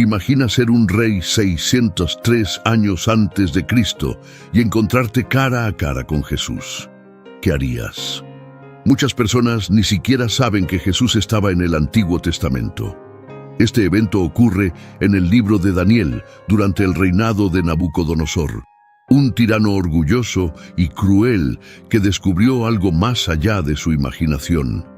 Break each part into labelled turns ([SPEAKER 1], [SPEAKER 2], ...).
[SPEAKER 1] Imagina ser un rey 603 años antes de Cristo y encontrarte cara a cara con Jesús. ¿Qué harías? Muchas personas ni siquiera saben que Jesús estaba en el Antiguo Testamento. Este evento ocurre en el libro de Daniel durante el reinado de Nabucodonosor, un tirano orgulloso y cruel que descubrió algo más allá de su imaginación.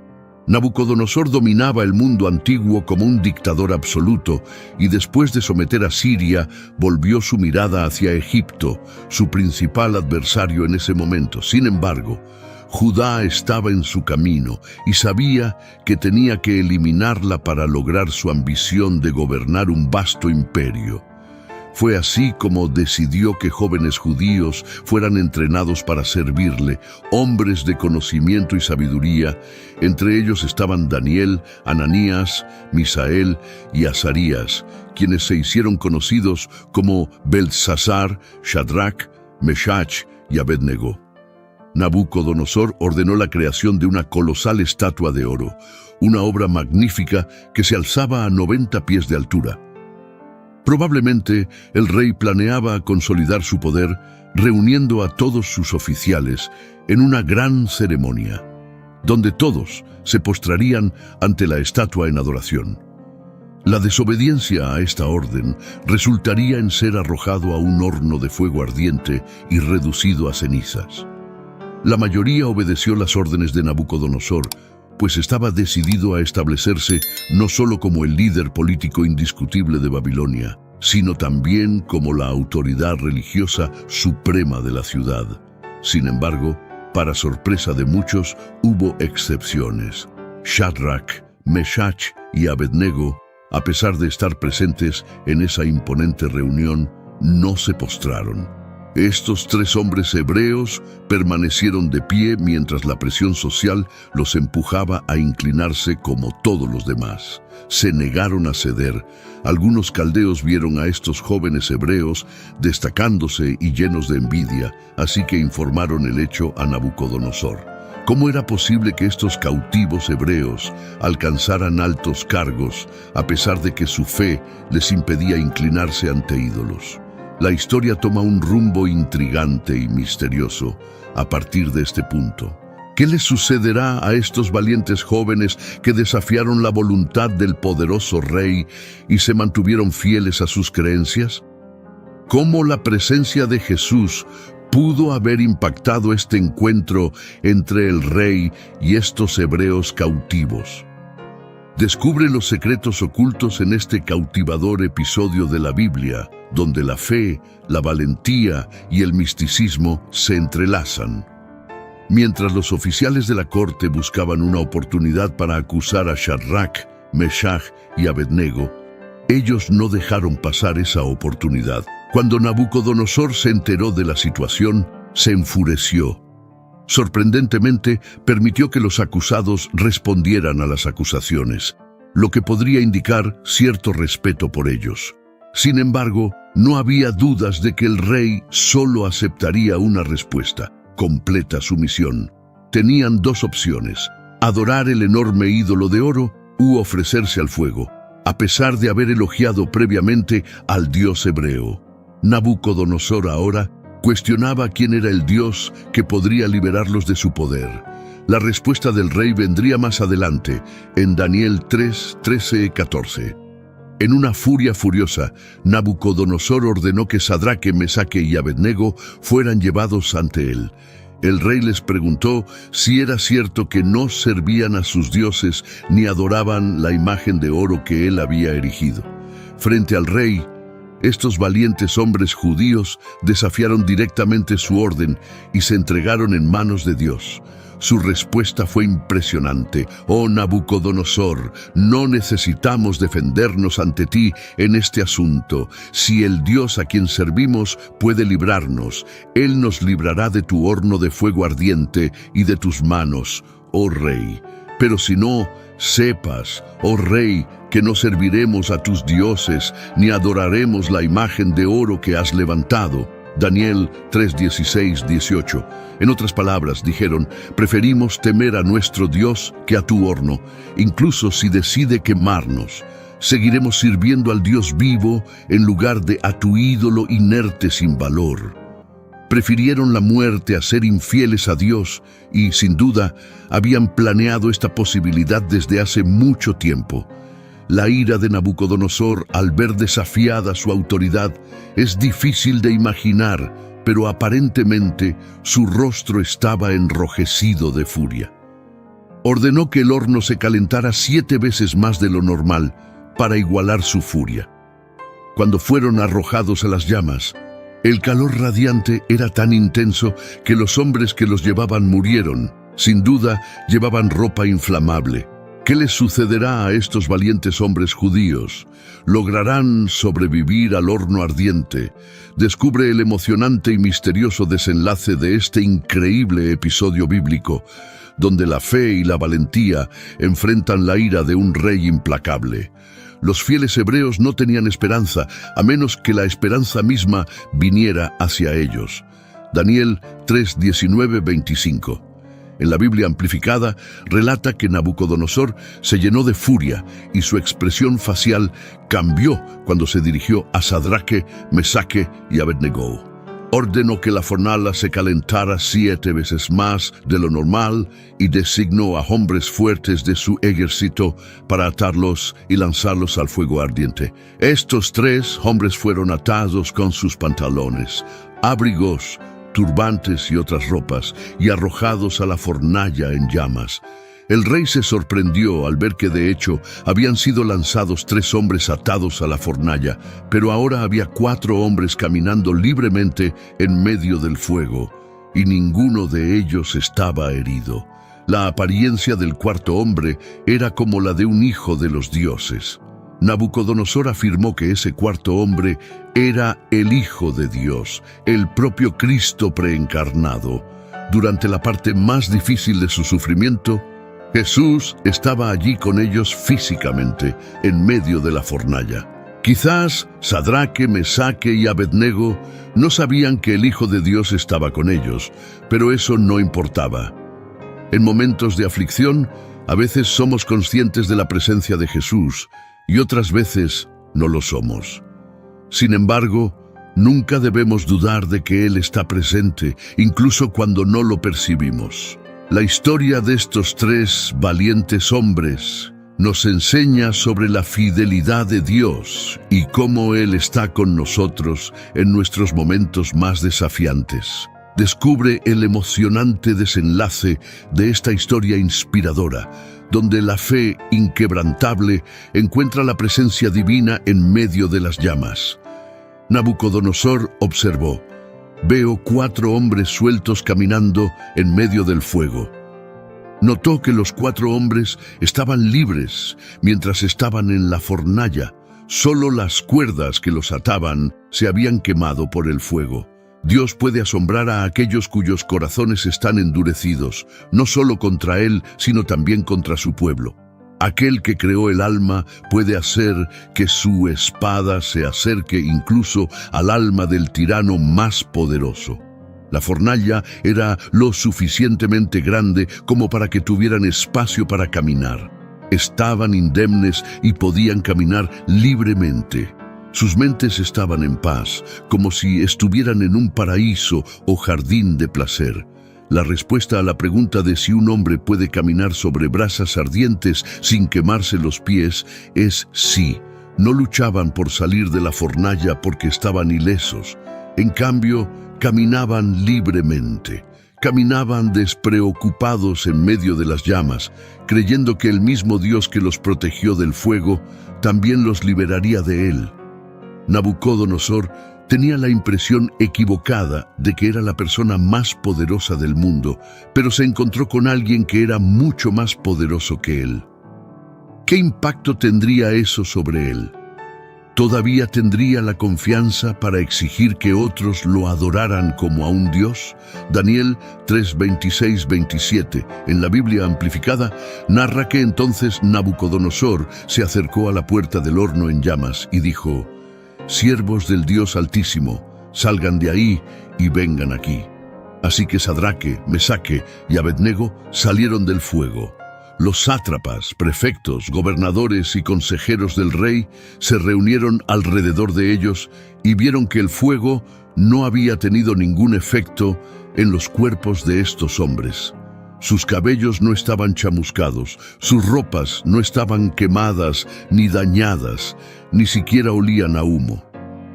[SPEAKER 1] Nabucodonosor dominaba el mundo antiguo como un dictador absoluto y después de someter a Siria, volvió su mirada hacia Egipto, su principal adversario en ese momento. Sin embargo, Judá estaba en su camino y sabía que tenía que eliminarla para lograr su ambición de gobernar un vasto imperio. Fue así como decidió que jóvenes judíos fueran entrenados para servirle, hombres de conocimiento y sabiduría. Entre ellos estaban Daniel, Ananías, Misael y Azarías, quienes se hicieron conocidos como Beltsasar, Shadrach, Meshach y Abednego. Nabucodonosor ordenó la creación de una colosal estatua de oro, una obra magnífica que se alzaba a 90 pies de altura. Probablemente el rey planeaba consolidar su poder reuniendo a todos sus oficiales en una gran ceremonia, donde todos se postrarían ante la estatua en adoración. La desobediencia a esta orden resultaría en ser arrojado a un horno de fuego ardiente y reducido a cenizas. La mayoría obedeció las órdenes de Nabucodonosor, pues estaba decidido a establecerse no solo como el líder político indiscutible de Babilonia, sino también como la autoridad religiosa suprema de la ciudad. Sin embargo, para sorpresa de muchos, hubo excepciones. Shadrach, Meshach y Abednego, a pesar de estar presentes en esa imponente reunión, no se postraron. Estos tres hombres hebreos permanecieron de pie mientras la presión social los empujaba a inclinarse como todos los demás. Se negaron a ceder. Algunos caldeos vieron a estos jóvenes hebreos destacándose y llenos de envidia, así que informaron el hecho a Nabucodonosor. ¿Cómo era posible que estos cautivos hebreos alcanzaran altos cargos a pesar de que su fe les impedía inclinarse ante ídolos? La historia toma un rumbo intrigante y misterioso a partir de este punto. ¿Qué les sucederá a estos valientes jóvenes que desafiaron la voluntad del poderoso rey y se mantuvieron fieles a sus creencias? ¿Cómo la presencia de Jesús pudo haber impactado este encuentro entre el rey y estos hebreos cautivos? Descubre los secretos ocultos en este cautivador episodio de la Biblia, donde la fe, la valentía y el misticismo se entrelazan. Mientras los oficiales de la corte buscaban una oportunidad para acusar a Shadrach, Meshach y Abednego, ellos no dejaron pasar esa oportunidad. Cuando Nabucodonosor se enteró de la situación, se enfureció. Sorprendentemente, permitió que los acusados respondieran a las acusaciones, lo que podría indicar cierto respeto por ellos. Sin embargo, no había dudas de que el rey solo aceptaría una respuesta: completa sumisión. Tenían dos opciones: adorar el enorme ídolo de oro u ofrecerse al fuego, a pesar de haber elogiado previamente al dios hebreo. Nabucodonosor ahora cuestionaba quién era el Dios que podría liberarlos de su poder. La respuesta del rey vendría más adelante, en Daniel 3, 13 y 14. En una furia furiosa, Nabucodonosor ordenó que Sadraque, Mesaque y Abednego fueran llevados ante él. El rey les preguntó si era cierto que no servían a sus dioses ni adoraban la imagen de oro que él había erigido. Frente al rey, estos valientes hombres judíos desafiaron directamente su orden y se entregaron en manos de Dios. Su respuesta fue impresionante. «Oh Nabucodonosor, no necesitamos defendernos ante ti en este asunto. Si el Dios a quien servimos puede librarnos, Él nos librará de tu horno de fuego ardiente y de tus manos, oh Rey. Pero si no, sepas, oh Rey, que no serviremos a tus dioses, ni adoraremos la imagen de oro que has levantado». Daniel 3, 16, 18. En otras palabras, dijeron: preferimos temer a nuestro Dios que a tu horno, incluso si decide quemarnos. Seguiremos sirviendo al Dios vivo en lugar de a tu ídolo inerte sin valor. Prefirieron la muerte a ser infieles a Dios y, sin duda, habían planeado esta posibilidad desde hace mucho tiempo. La ira de Nabucodonosor al ver desafiada su autoridad es difícil de imaginar, pero aparentemente su rostro estaba enrojecido de furia. Ordenó que el horno se calentara 7 veces más de lo normal para igualar su furia. Cuando fueron arrojados a las llamas, el calor radiante era tan intenso que los hombres que los llevaban murieron. Sin duda, llevaban ropa inflamable. ¿Qué les sucederá a estos valientes hombres judíos? ¿Lograrán sobrevivir al horno ardiente? Descubre el emocionante y misterioso desenlace de este increíble episodio bíblico, donde la fe y la valentía enfrentan la ira de un rey implacable. Los fieles hebreos no tenían esperanza, a menos que la esperanza misma viniera hacia ellos. Daniel 3, 19, 25. En la Biblia amplificada relata que Nabucodonosor se llenó de furia y su expresión facial cambió cuando se dirigió a Sadraque, Mesaque y Abednego. Ordenó que la fornalha se calentara 7 veces más de lo normal y designó a hombres fuertes de su ejército para atarlos y lanzarlos al fuego ardiente. Estos 3 hombres fueron atados con sus pantalones, abrigos, turbantes y otras ropas, y arrojados a la fornalla en llamas. El rey se sorprendió al ver que de hecho habían sido lanzados 3 hombres atados a la fornalla, pero ahora había 4 hombres caminando libremente en medio del fuego, y ninguno de ellos estaba herido. La apariencia del 4.º hombre era como la de un hijo de los dioses. Nabucodonosor afirmó que ese 4.º hombre era el Hijo de Dios, el propio Cristo preencarnado. Durante la parte más difícil de su sufrimiento, Jesús estaba allí con ellos físicamente, en medio de la fornalla. Quizás Sadraque, Mesaque y Abednego no sabían que el Hijo de Dios estaba con ellos, pero eso no importaba. En momentos de aflicción, a veces somos conscientes de la presencia de Jesús, y otras veces no lo somos. Sin embargo, nunca debemos dudar de que Él está presente, incluso cuando no lo percibimos. La historia de estos 3 valientes hombres nos enseña sobre la fidelidad de Dios y cómo Él está con nosotros en nuestros momentos más desafiantes. Descubre el emocionante desenlace de esta historia inspiradora, donde la fe inquebrantable encuentra la presencia divina en medio de las llamas. Nabucodonosor observó: veo 4 hombres sueltos caminando en medio del fuego. Notó que los 4 hombres estaban libres mientras estaban en la fornalla. Solo las cuerdas que los ataban se habían quemado por el fuego. Dios puede asombrar a aquellos cuyos corazones están endurecidos, no solo contra Él, sino también contra su pueblo. Aquel que creó el alma puede hacer que su espada se acerque incluso al alma del tirano más poderoso. La fornalla era lo suficientemente grande como para que tuvieran espacio para caminar. Estaban indemnes y podían caminar libremente. Sus mentes estaban en paz, como si estuvieran en un paraíso o jardín de placer. La respuesta a la pregunta de si un hombre puede caminar sobre brasas ardientes sin quemarse los pies es sí. No luchaban por salir de la fornalla porque estaban ilesos. En cambio, caminaban libremente. Caminaban despreocupados en medio de las llamas, creyendo que el mismo Dios que los protegió del fuego también los liberaría de él. Nabucodonosor tenía la impresión equivocada de que era la persona más poderosa del mundo, pero se encontró con alguien que era mucho más poderoso que él. ¿Qué impacto tendría eso sobre él? ¿Todavía tendría la confianza para exigir que otros lo adoraran como a un Dios? Daniel 3, 26, 27, en la Biblia amplificada, narra que entonces Nabucodonosor se acercó a la puerta del horno en llamas y dijo: «Siervos del Dios Altísimo, salgan de ahí y vengan aquí». Así que Sadraque, Mesaque y Abednego salieron del fuego. Los sátrapas, prefectos, gobernadores y consejeros del rey se reunieron alrededor de ellos y vieron que el fuego no había tenido ningún efecto en los cuerpos de estos hombres. Sus cabellos no estaban chamuscados, sus ropas no estaban quemadas ni dañadas, ni siquiera olían a humo.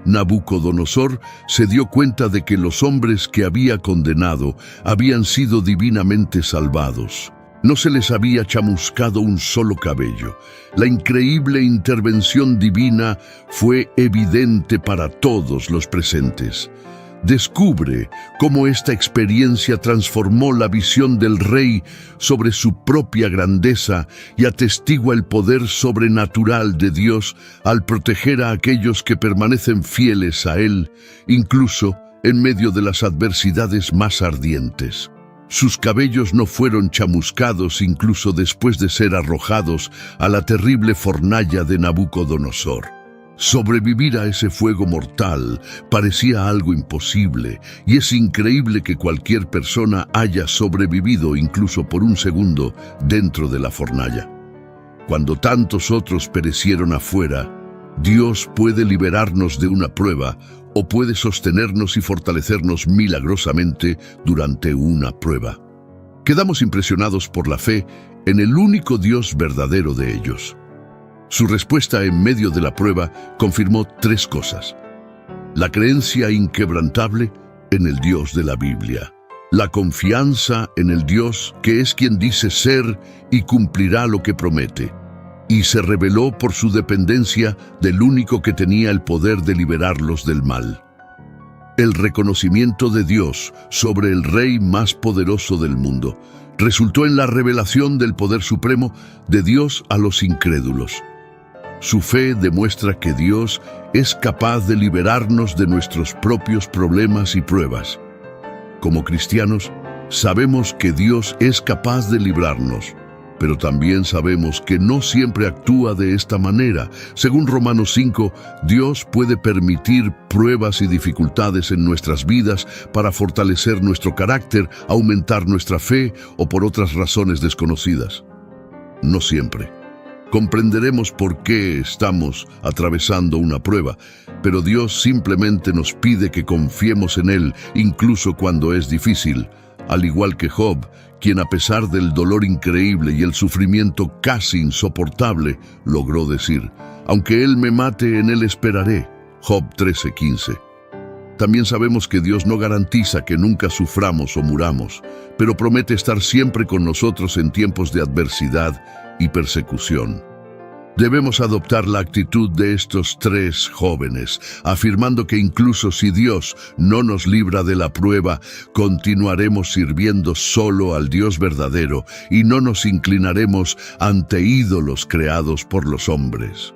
[SPEAKER 1] Nabucodonosor se dio cuenta de que los hombres que había condenado habían sido divinamente salvados. No se les había chamuscado un solo cabello. La increíble intervención divina fue evidente para todos los presentes. Descubre cómo esta experiencia transformó la visión del rey sobre su propia grandeza y atestigua el poder sobrenatural de Dios al proteger a aquellos que permanecen fieles a Él, incluso en medio de las adversidades más ardientes. Sus cabellos no fueron chamuscados incluso después de ser arrojados a la terrible fornalla de Nabucodonosor. Sobrevivir a ese fuego mortal parecía algo imposible, y es increíble que cualquier persona haya sobrevivido incluso por un segundo dentro de la fornalla. Cuando tantos otros perecieron afuera, Dios puede liberarnos de una prueba o puede sostenernos y fortalecernos milagrosamente durante una prueba. Quedamos impresionados por la fe en el único Dios verdadero de ellos. Su respuesta en medio de la prueba confirmó tres cosas: la creencia inquebrantable en el Dios de la Biblia, la confianza en el Dios que es quien dice ser y cumplirá lo que promete, y se rebeló por su dependencia del único que tenía el poder de liberarlos del mal. El reconocimiento de Dios sobre el rey más poderoso del mundo resultó en la revelación del poder supremo de Dios a los incrédulos. Su fe demuestra que Dios es capaz de liberarnos de nuestros propios problemas y pruebas. Como cristianos, sabemos que Dios es capaz de librarnos, pero también sabemos que no siempre actúa de esta manera. Según Romanos 5, Dios puede permitir pruebas y dificultades en nuestras vidas para fortalecer nuestro carácter, aumentar nuestra fe o por otras razones desconocidas. No siempre comprenderemos por qué estamos atravesando una prueba, pero Dios simplemente nos pide que confiemos en Él, incluso cuando es difícil, al igual que Job, quien a pesar del dolor increíble y el sufrimiento casi insoportable, logró decir: aunque Él me mate, en Él esperaré. Job 13:15. También sabemos que Dios no garantiza que nunca suframos o muramos, pero promete estar siempre con nosotros en tiempos de adversidad y persecución. Debemos adoptar la actitud de estos tres jóvenes, afirmando que incluso si Dios no nos libra de la prueba, continuaremos sirviendo solo al Dios verdadero y no nos inclinaremos ante ídolos creados por los hombres.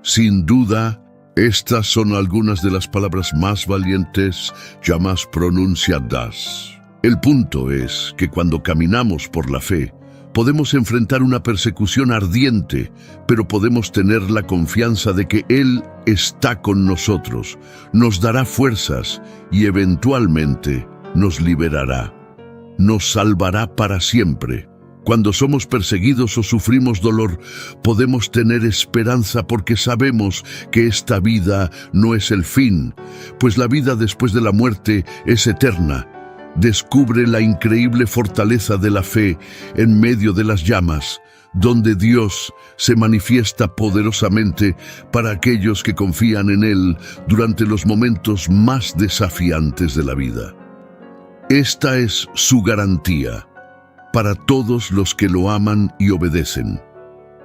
[SPEAKER 1] Sin duda, estas son algunas de las palabras más valientes jamás pronunciadas. El punto es que cuando caminamos por la fe, podemos enfrentar una persecución ardiente, pero podemos tener la confianza de que Él está con nosotros, nos dará fuerzas y eventualmente nos liberará. Nos salvará para siempre. Cuando somos perseguidos o sufrimos dolor, podemos tener esperanza porque sabemos que esta vida no es el fin, pues la vida después de la muerte es eterna. Descubre la increíble fortaleza de la fe en medio de las llamas, donde Dios se manifiesta poderosamente para aquellos que confían en Él durante los momentos más desafiantes de la vida. Esta es su garantía para todos los que lo aman y obedecen.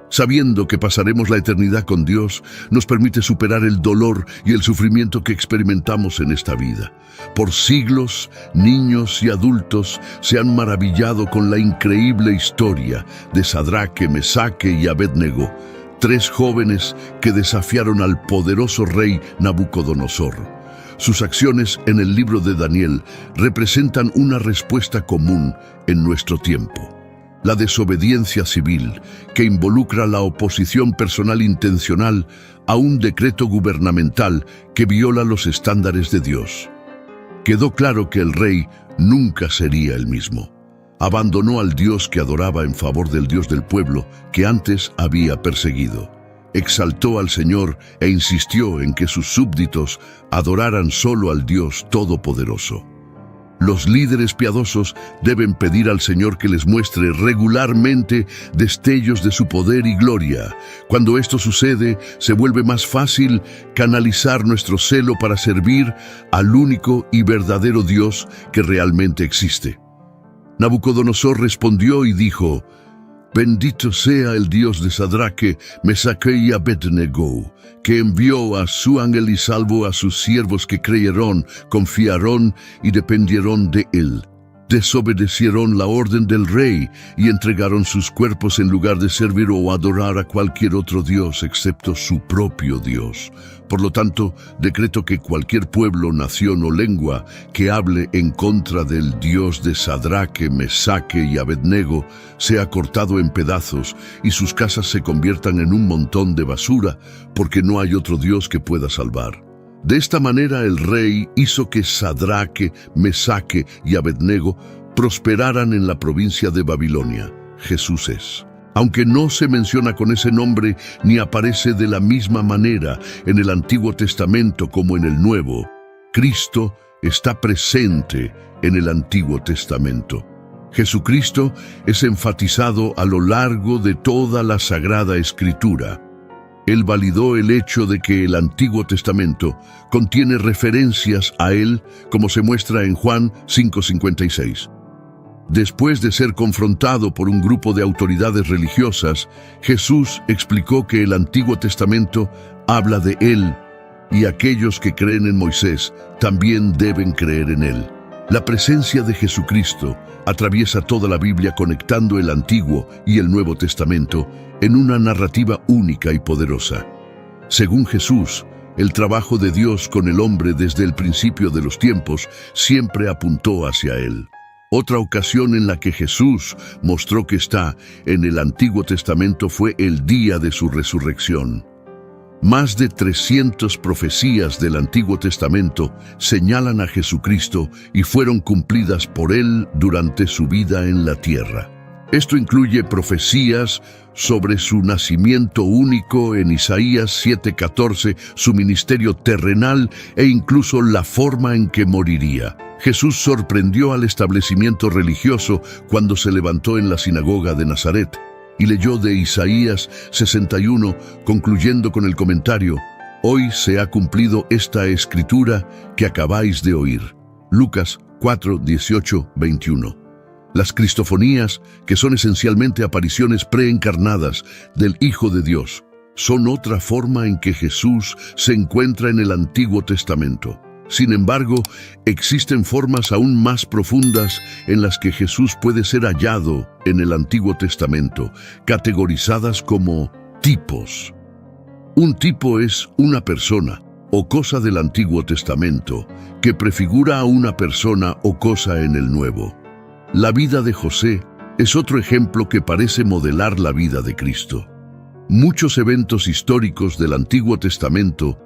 [SPEAKER 1] Sabiendo que pasaremos la eternidad con Dios, nos permite superar el dolor y el sufrimiento que experimentamos en esta vida. Por siglos, niños y adultos se han maravillado con la increíble historia de Sadraque, Mesaque y Abednego, tres jóvenes que desafiaron al poderoso rey Nabucodonosor. Sus acciones en el libro de Daniel representan una respuesta común en nuestro tiempo: la desobediencia civil, que involucra la oposición personal intencional a un decreto gubernamental que viola los estándares de Dios. Quedó claro que el rey nunca sería el mismo. abandonó al Dios que adoraba en favor del Dios del pueblo que antes había perseguido. Exaltó al Señor e insistió en que sus súbditos adoraran solo al Dios Todopoderoso. Los líderes piadosos deben pedir al Señor que les muestre regularmente destellos de su poder y gloria. Cuando esto sucede, se vuelve más fácil canalizar nuestro celo para servir al único y verdadero Dios que realmente existe. Nabucodonosor respondió y dijo: Bendito sea el Dios de Sadraque, Mesaque y Abednego, que envió a su ángel y salvó a sus siervos que creyeron, confiaron y dependieron de él. Desobedecieron la orden del rey y entregaron sus cuerpos en lugar de servir o adorar a cualquier otro Dios excepto su propio Dios. Por lo tanto, decreto que cualquier pueblo, nación o lengua que hable en contra del Dios de Sadraque, Mesaque y Abednego sea cortado en pedazos y sus casas se conviertan en un montón de basura, porque no hay otro Dios que pueda salvar. De esta manera el rey hizo que Sadraque, Mesaque y Abednego prosperaran en la provincia de Babilonia. Jesús es. Aunque no se menciona con ese nombre ni aparece de la misma manera en el Antiguo Testamento como en el Nuevo, Cristo está presente en el Antiguo Testamento. Jesucristo es enfatizado a lo largo de toda la Sagrada Escritura. Él validó el hecho de que el Antiguo Testamento contiene referencias a Él, como se muestra en Juan 5:56. Después de ser confrontado por un grupo de autoridades religiosas, Jesús explicó que el Antiguo Testamento habla de Él, y aquellos que creen en Moisés también deben creer en Él. La presencia de Jesucristo atraviesa toda la Biblia, conectando el Antiguo y el Nuevo Testamento en una narrativa única y poderosa. Según Jesús, el trabajo de Dios con el hombre desde el principio de los tiempos siempre apuntó hacia Él. Otra ocasión en la que Jesús mostró que está en el Antiguo Testamento fue el día de su resurrección. Más de 300 profecías del Antiguo Testamento señalan a Jesucristo y fueron cumplidas por Él durante su vida en la tierra. Esto incluye profecías sobre su nacimiento único en Isaías 7:14, su ministerio terrenal e incluso la forma en que moriría. Jesús sorprendió al establecimiento religioso cuando se levantó en la sinagoga de Nazaret y leyó de Isaías 61, concluyendo con el comentario: Hoy se ha cumplido esta escritura que acabáis de oír. Lucas 4:18-21. Las cristofonías, que son esencialmente apariciones preencarnadas del Hijo de Dios, son otra forma en que Jesús se encuentra en el Antiguo Testamento. Sin embargo, existen formas aún más profundas en las que Jesús puede ser hallado en el Antiguo Testamento, categorizadas como tipos. Un tipo es una persona o cosa del Antiguo Testamento que prefigura a una persona o cosa en el Nuevo. La vida de José es otro ejemplo que parece modelar la vida de Cristo. Muchos eventos históricos del Antiguo Testamento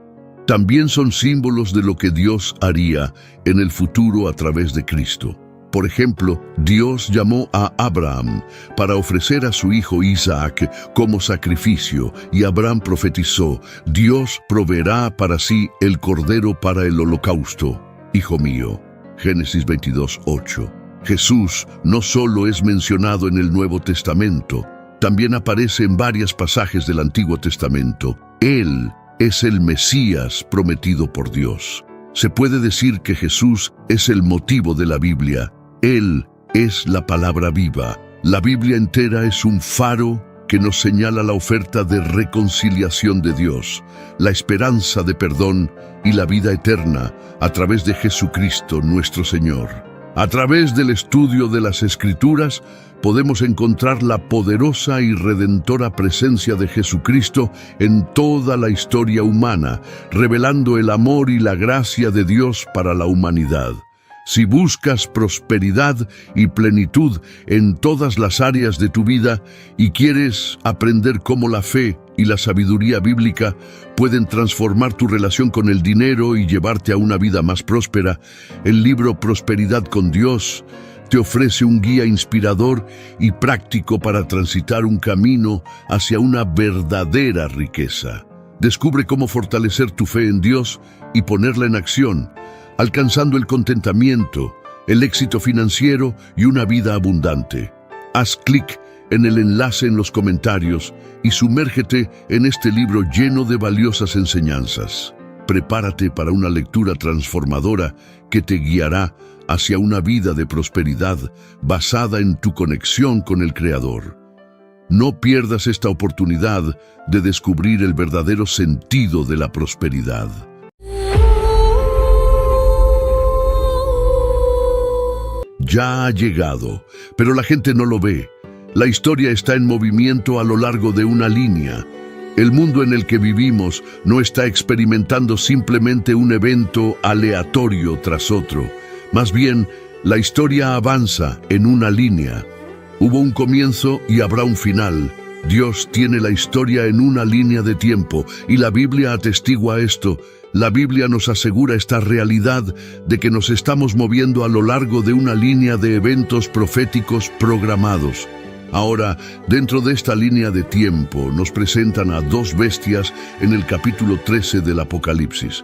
[SPEAKER 1] también son símbolos de lo que Dios haría en el futuro a través de Cristo. Por ejemplo, Dios llamó a Abraham para ofrecer a su hijo Isaac como sacrificio, y Abraham profetizó: Dios proveerá para sí el cordero para el holocausto, hijo mío. Génesis 22:8. Jesús no solo es mencionado en el Nuevo Testamento, también aparece en varios pasajes del Antiguo Testamento. Él es el Mesías prometido por Dios. Se puede decir que Jesús es el motivo de la Biblia. Él es la palabra viva. La Biblia entera es un faro que nos señala la oferta de reconciliación de Dios, la esperanza de perdón y la vida eterna a través de Jesucristo nuestro Señor. A través del estudio de las Escrituras podemos encontrar la poderosa y redentora presencia de Jesucristo en toda la historia humana, revelando el amor y la gracia de Dios para la humanidad. Si buscas prosperidad y plenitud en todas las áreas de tu vida y quieres aprender cómo la fe y la sabiduría bíblica pueden transformar tu relación con el dinero y llevarte a una vida más próspera, el libro Prosperidad con Dios te ofrece un guía inspirador y práctico para transitar un camino hacia una verdadera riqueza. Descubre cómo fortalecer tu fe en Dios y ponerla en acción, alcanzando el contentamiento, el éxito financiero y una vida abundante. Haz clic en el enlace en los comentarios y sumérgete en este libro lleno de valiosas enseñanzas. Prepárate para una lectura transformadora que te guiará hacia una vida de prosperidad basada en tu conexión con el Creador. No pierdas esta oportunidad de descubrir el verdadero sentido de la prosperidad. Ya ha llegado, pero la gente no lo ve. La historia está en movimiento a lo largo de una línea. El mundo en el que vivimos no está experimentando simplemente un evento aleatorio tras otro. Más bien, la historia avanza en una línea. Hubo un comienzo y habrá un final. Dios tiene la historia en una línea de tiempo y la Biblia atestigua esto. La Biblia nos asegura esta realidad de que nos estamos moviendo a lo largo de una línea de eventos proféticos programados. Ahora, dentro de esta línea de tiempo, nos presentan a dos bestias en el capítulo 13 del Apocalipsis.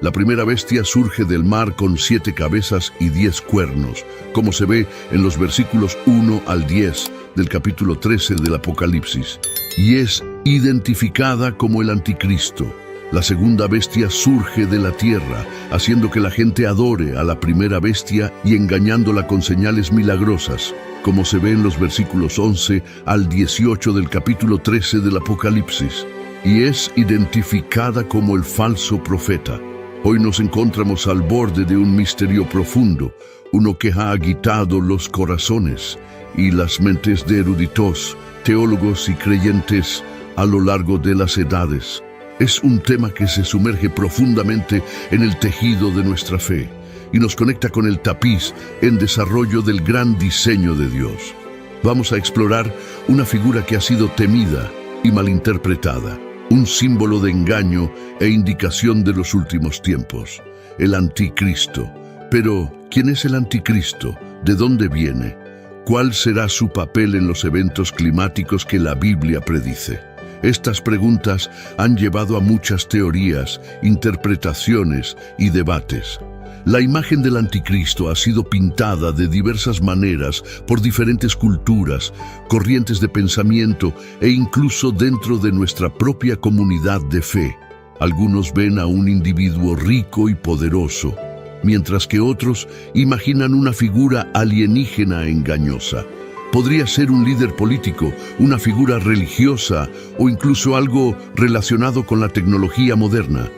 [SPEAKER 1] La primera bestia surge del mar con 7 cabezas y 10 cuernos, como se ve en los versículos 1 al 10 del capítulo 13 del Apocalipsis, y es identificada como el Anticristo. La segunda bestia surge de la tierra, haciendo que la gente adore a la primera bestia y engañándola con señales milagrosas, como se ve en los versículos 11 al 18 del capítulo 13 del Apocalipsis, y es identificada como el falso profeta. Hoy nos encontramos al borde de un misterio profundo, uno que ha agitado los corazones y las mentes de eruditos, teólogos y creyentes a lo largo de las edades. Es un tema que se sumerge profundamente en el tejido de nuestra fe y nos conecta con el tapiz en desarrollo del gran diseño de Dios. Vamos a explorar una figura que ha sido temida y malinterpretada, un símbolo de engaño e indicación de los últimos tiempos, el Anticristo. Pero, ¿quién es el Anticristo? ¿De dónde viene? ¿Cuál será su papel en los eventos climáticos que la Biblia predice? Estas preguntas han llevado a muchas teorías, interpretaciones y debates. La imagen del Anticristo ha sido pintada de diversas maneras por diferentes culturas, corrientes de pensamiento e incluso dentro de nuestra propia comunidad de fe. Algunos ven a un individuo rico y poderoso, mientras que otros imaginan una figura alienígena engañosa. Podría ser un líder político, una figura religiosa o incluso algo relacionado con la tecnología moderna.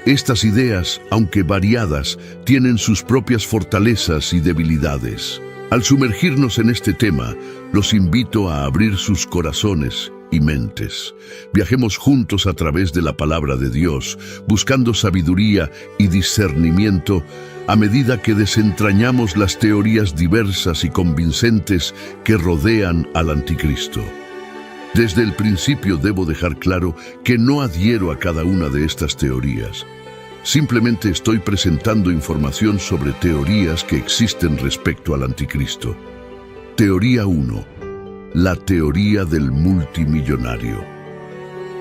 [SPEAKER 1] Estas ideas, aunque variadas, tienen sus propias fortalezas y debilidades. Al sumergirnos en este tema, los invito a abrir sus corazones y mentes. Viajemos juntos a través de la palabra de Dios, buscando sabiduría y discernimiento a medida que desentrañamos las teorías diversas y convincentes que rodean al Anticristo. Desde el principio debo dejar claro que no adhiero a cada una de estas teorías. Simplemente estoy presentando información sobre teorías que existen respecto al Anticristo. Teoría 1. La teoría del multimillonario.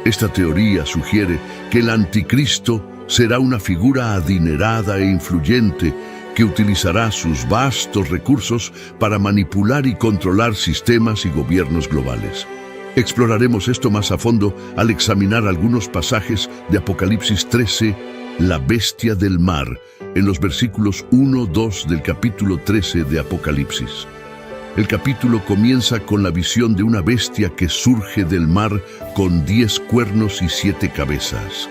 [SPEAKER 1] Esta teoría sugiere que el Anticristo será una figura adinerada e influyente que utilizará sus vastos recursos para manipular y controlar sistemas y gobiernos globales. Exploraremos esto más a fondo al examinar algunos pasajes de Apocalipsis 13, la bestia del mar, en los versículos 1-2 del capítulo 13 de Apocalipsis. El capítulo comienza con la visión de una bestia que surge del mar con 10 cuernos y 7 cabezas.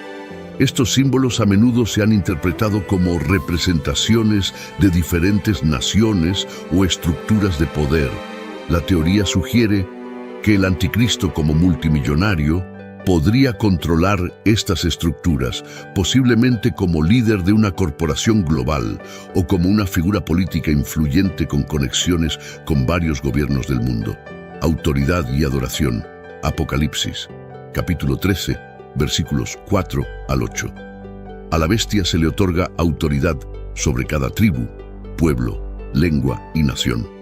[SPEAKER 1] Estos símbolos a menudo se han interpretado como representaciones de diferentes naciones o estructuras de poder. La teoría sugiere que el Anticristo, como multimillonario, podría controlar estas estructuras, posiblemente como líder de una corporación global o como una figura política influyente con conexiones con varios gobiernos del mundo. Autoridad y adoración. Apocalipsis, capítulo 13, versículos 4 al 8. A la bestia se le otorga autoridad sobre cada tribu, pueblo, lengua y nación.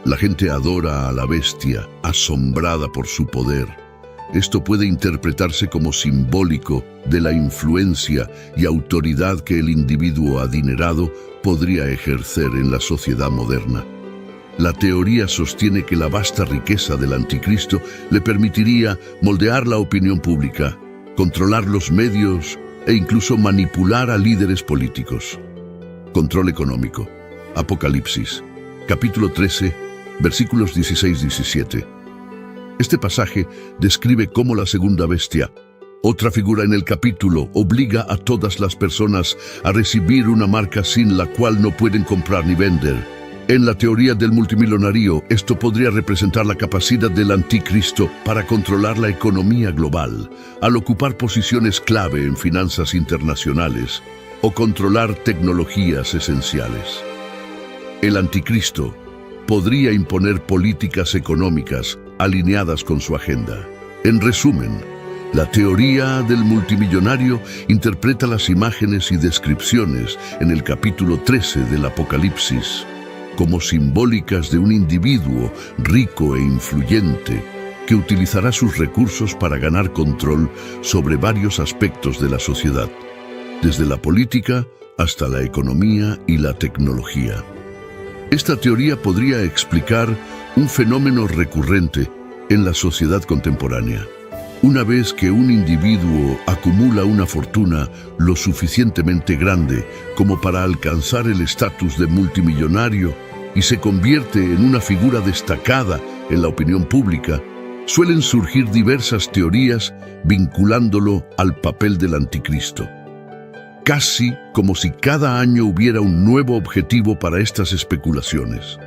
[SPEAKER 1] La gente adora a la bestia, asombrada por su poder. Esto puede interpretarse como simbólico de la influencia y autoridad que el individuo adinerado podría ejercer en la sociedad moderna. La teoría sostiene que la vasta riqueza del anticristo le permitiría moldear la opinión pública, controlar los medios e incluso manipular a líderes políticos. Control económico. Apocalipsis, capítulo 13, versículos 16-17. Este pasaje describe cómo la segunda bestia, otra figura en el capítulo, obliga a todas las personas a recibir una marca sin la cual no pueden comprar ni vender. En la teoría del multimillonario, esto podría representar la capacidad del anticristo para controlar la economía global, al ocupar posiciones clave en finanzas internacionales o controlar tecnologías esenciales. El anticristo podría imponer políticas económicas alineadas con su agenda. En resumen, la teoría del multimillonario interpreta las imágenes y descripciones en el capítulo 13 del Apocalipsis como simbólicas de un individuo rico e influyente que utilizará sus recursos para ganar control sobre varios aspectos de la sociedad, desde la política hasta la economía y la tecnología. Esta teoría podría explicar un fenómeno recurrente en la sociedad contemporánea. Una vez que un individuo acumula una fortuna lo suficientemente grande como para alcanzar el estatus de multimillonario y se convierte en una figura destacada en la opinión pública, suelen surgir diversas teorías vinculándolo al papel del anticristo. Casi como si cada año hubiera un nuevo objetivo para estas especulaciones.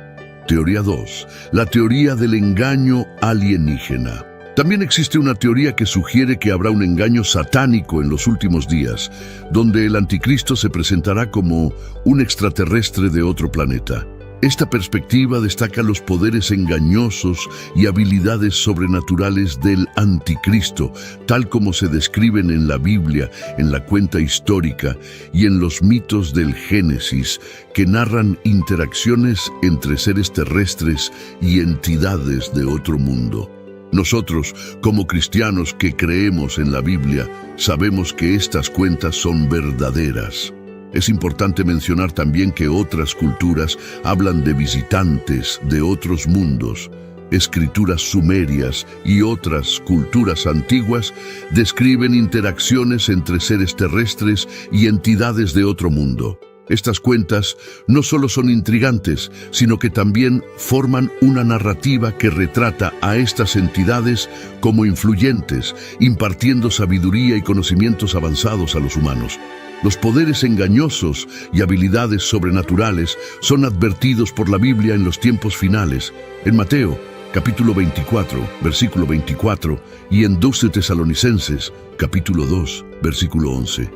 [SPEAKER 1] Teoría 2. La teoría del engaño alienígena. También existe una teoría que sugiere que habrá un engaño satánico en los últimos días, donde el anticristo se presentará como un extraterrestre de otro planeta. Esta perspectiva destaca los poderes engañosos y habilidades sobrenaturales del anticristo, tal como se describen en la Biblia, en la cuenta histórica y en los mitos del Génesis, que narran interacciones entre seres terrestres y entidades de otro mundo. Nosotros, como cristianos que creemos en la Biblia, sabemos que estas cuentas son verdaderas. Es importante mencionar también que otras culturas hablan de visitantes de otros mundos. Escrituras sumerias y otras culturas antiguas describen interacciones entre seres terrestres y entidades de otro mundo. Estas cuentas no solo son intrigantes, sino que también forman una narrativa que retrata a estas entidades como influyentes, impartiendo sabiduría y conocimientos avanzados a los humanos. Los poderes engañosos y habilidades sobrenaturales son advertidos por la Biblia en los tiempos finales, en Mateo, capítulo 24, versículo 24, y en 2 de Tesalonicenses, capítulo 2, versículo 11.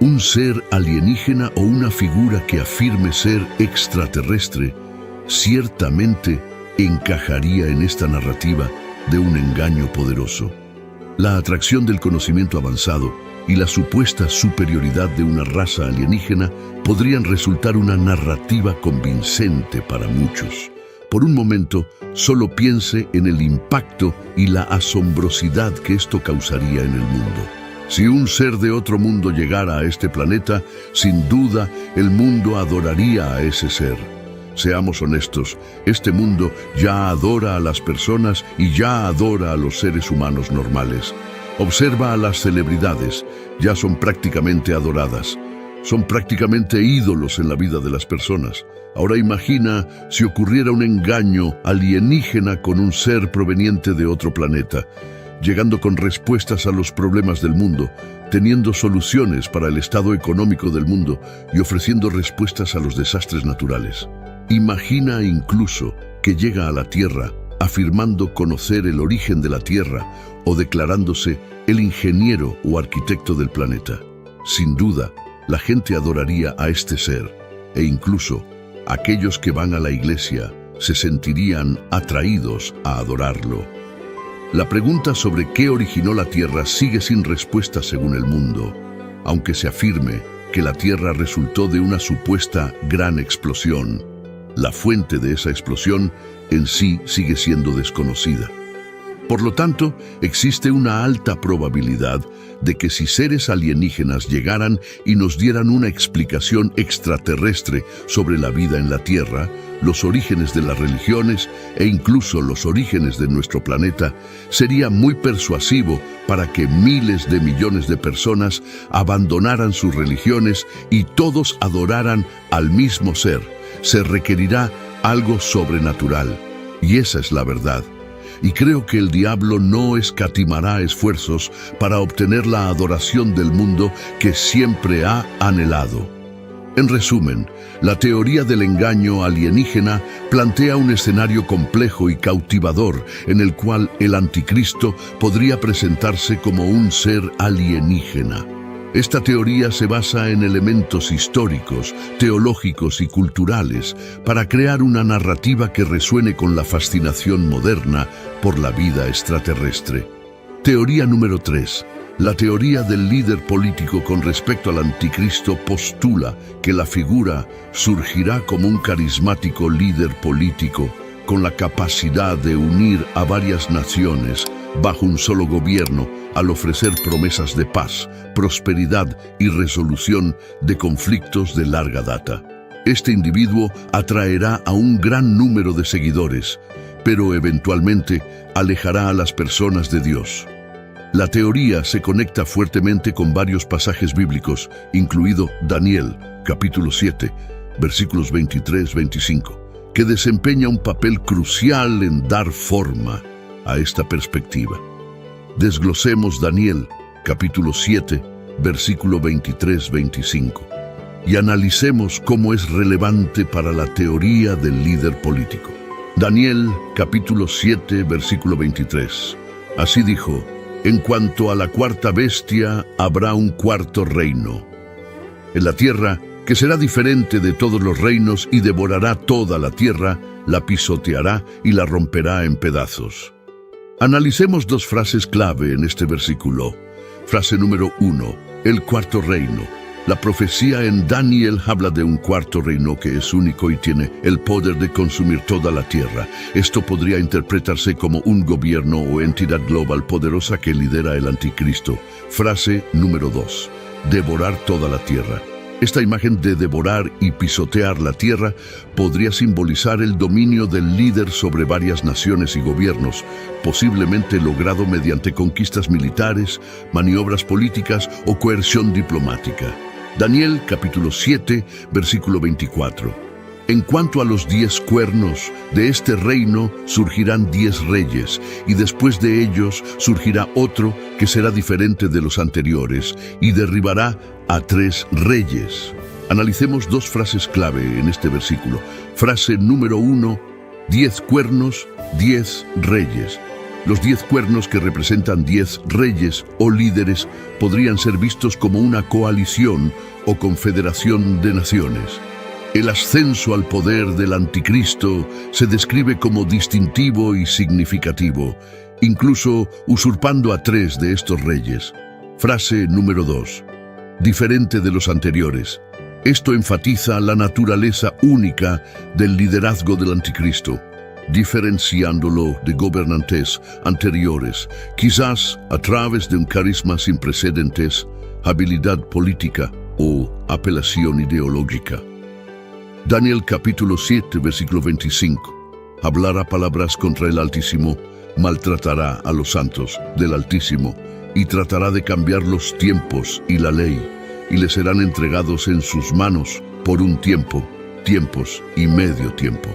[SPEAKER 1] Un ser alienígena o una figura que afirme ser extraterrestre ciertamente encajaría en esta narrativa de un engaño poderoso. La atracción del conocimiento avanzado y la supuesta superioridad de una raza alienígena podrían resultar una narrativa convincente para muchos. Por un momento, solo piense en el impacto y la asombrosidad que esto causaría en el mundo. Si un ser de otro mundo llegara a este planeta, sin duda el mundo adoraría a ese ser. Seamos honestos, este mundo ya adora a las personas y ya adora a los seres humanos normales. Observa a las celebridades, ya son prácticamente adoradas. Son prácticamente ídolos en la vida de las personas. Ahora imagina si ocurriera un engaño alienígena con un ser proveniente de otro planeta, llegando con respuestas a los problemas del mundo, teniendo soluciones para el estado económico del mundo y ofreciendo respuestas a los desastres naturales. Imagina incluso que llega a la Tierra afirmando conocer el origen de la Tierra o declarándose el ingeniero o arquitecto del planeta. Sin duda, la gente adoraría a este ser e incluso aquellos que van a la iglesia se sentirían atraídos a adorarlo. La pregunta sobre qué originó la Tierra sigue sin respuesta según el mundo, aunque se afirme que la Tierra resultó de una supuesta gran explosión. La fuente de esa explosión en sí sigue siendo desconocida. Por lo tanto, existe una alta probabilidad de que si seres alienígenas llegaran y nos dieran una explicación extraterrestre sobre la vida en la Tierra, los orígenes de las religiones e incluso los orígenes de nuestro planeta, sería muy persuasivo para que miles de millones de personas abandonaran sus religiones y todos adoraran al mismo ser. Se requerirá algo sobrenatural, y esa es la verdad. Y creo que el diablo no escatimará esfuerzos para obtener la adoración del mundo que siempre ha anhelado. En resumen, la teoría del engaño alienígena plantea un escenario complejo y cautivador en el cual el anticristo podría presentarse como un ser alienígena. Esta teoría se basa en elementos históricos, teológicos y culturales para crear una narrativa que resuene con la fascinación moderna por la vida extraterrestre. Teoría número 3. La teoría del líder político con respecto al anticristo postula que la figura surgirá como un carismático líder político con la capacidad de unir a varias naciones bajo un solo gobierno al ofrecer promesas de paz, prosperidad y resolución de conflictos de larga data. Este individuo atraerá a un gran número de seguidores, pero eventualmente alejará a las personas de Dios. La teoría se conecta fuertemente con varios pasajes bíblicos, incluido Daniel, capítulo 7, versículos 23-25, que desempeña un papel crucial en dar forma a esta perspectiva. Desglosemos Daniel, capítulo 7, versículo 23-25, y analicemos cómo es relevante para la teoría del líder político. Daniel, capítulo 7, versículo 23. Así dijo: en cuanto a la cuarta bestia, habrá un cuarto reino en la tierra que será diferente de todos los reinos y devorará toda la tierra, la pisoteará y la romperá en pedazos. Analicemos dos frases clave en este versículo. Frase número 1, el cuarto reino. La profecía en Daniel habla de un cuarto reino que es único y tiene el poder de consumir toda la tierra. Esto podría interpretarse como un gobierno o entidad global poderosa que lidera el anticristo. Frase número 2, devorar toda la tierra. Esta imagen de devorar y pisotear la tierra podría simbolizar el dominio del líder sobre varias naciones y gobiernos, posiblemente logrado mediante conquistas militares, maniobras políticas o coerción diplomática. Daniel capítulo 7, versículo 24. En cuanto a los 10 cuernos, de este reino surgirán 10 reyes, y después de ellos surgirá otro que será diferente de los anteriores, y derribará a 3 reyes. Analicemos dos frases clave en este versículo. Frase número 1, 10 cuernos, 10 reyes. Los 10 cuernos, que representan 10 reyes o líderes, podrían ser vistos como una coalición o confederación de naciones. El ascenso al poder del anticristo se describe como distintivo y significativo, incluso usurpando a 3 de estos reyes. Frase número 2. Diferente de los anteriores. Esto enfatiza la naturaleza única del liderazgo del anticristo, diferenciándolo de gobernantes anteriores, quizás a través de un carisma sin precedentes, habilidad política o apelación ideológica. Daniel capítulo 7, versículo 25. Hablará palabras contra el Altísimo, maltratará a los santos del Altísimo, y tratará de cambiar los tiempos y la ley, y le serán entregados en sus manos por un tiempo, tiempos y medio tiempo.